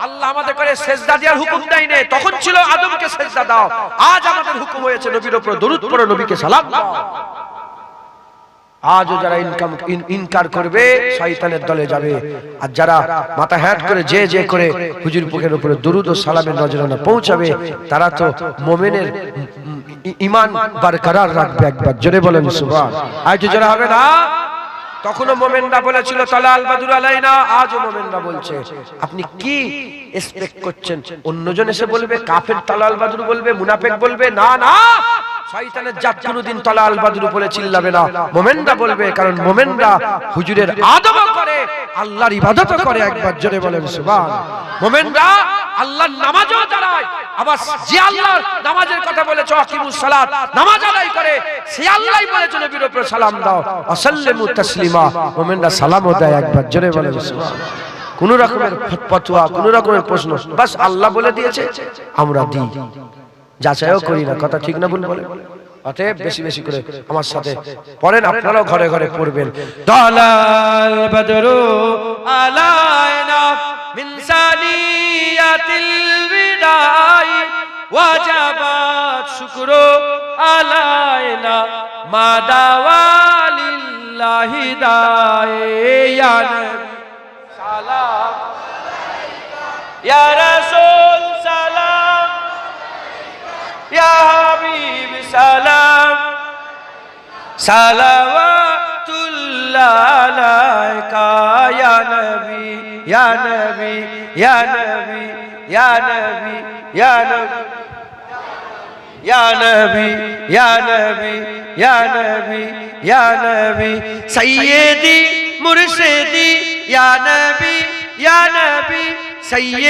আল্লাহ আমাদের করে সিজদা দেওয়ার হুকুম দেয়নি, তখন ছিল আদমকে সিজদা দাও, আজ আমাদের হুকুম হয়েছে নবীর উপর দরুদ পড়ো, নবীকে সালাম দাও। আজও যারা ইনকার করবে শয়তানের দলে যাবে, আর যারা মাথা হ্যাট করে যে যে করে হুজুর পাকের উপরে দরুদ ও সালামের নজরানা পৌঁছাবে, তারা তো মুমিনের ঈমান বরকরার রাখবে। একবার জোরে বলেন সুবহান। আজ যারা হবে না, তখনও মোমেনরা বলেছিল তলাল বাদুর আলাইনা, আজও মোমেনরা বলছে। আপনি কি এক্সপেক্ট করছেন অন্যজন এসে বলবে, কাফের তলাল বাদুর বলবে, মুনাফিক বলবে? না না, শয়তানের জাত কোনদিন তলাল বাদুর বলে চিল্লাবে না, মোমেনরা বলবে। কারণ মোমেনরা হুজুরের আদব করে, আল্লাহর ইবাদত করে। একবার জোরে বলেন সুবহান। মোমেনরা আল্লাহর নামাজও দাঁড়ায়, আবার যে আল্লাহর নামাজের কথা বলেছে আকিমুস সালাত, নামাজ আদায় করে, সে আল্লাহই বলেছে নবীর উপর সালাম দাও, আসাল্লিমু তাসলিমা। মোমেনরা সালামও দেয়। একবার জোরে বলেন সুবহান। কোন রকমের ফতোয়া, কোন রকমের প্রশ্ন, বাস আল্লাহ বলে দিয়েছে আমরা দিই, যাচাইও করি না। কথা ঠিক না ভুল বলে? অতএব বেশি বেশি করে আমার সাথে পড়েন, আপনারাও ঘরে ঘরে পড়বেন। তালাল বদরু আলাইনা মিন সানিয়াতিল বিদাই ওয়াজাবাত শুকরু আলাইনা মাদাওয়ালিল্লাহি দাই ইয়া নবী সালাম ইয়া রাসূল সালাম ইয়া হাবিব সালাম সালাওয়াতুল্লাহ আলাইকা ইয়া নবী ইয়া নবী ইয়া নবী ইয়া নবী ইয়া নবী ইয়া নবী ইয়া নবী ইয়া নবী ইয়া নবী সাইয়্যিদি মুরশিদি ইয়া নবী ইয়া নবী সাইয়্যিদ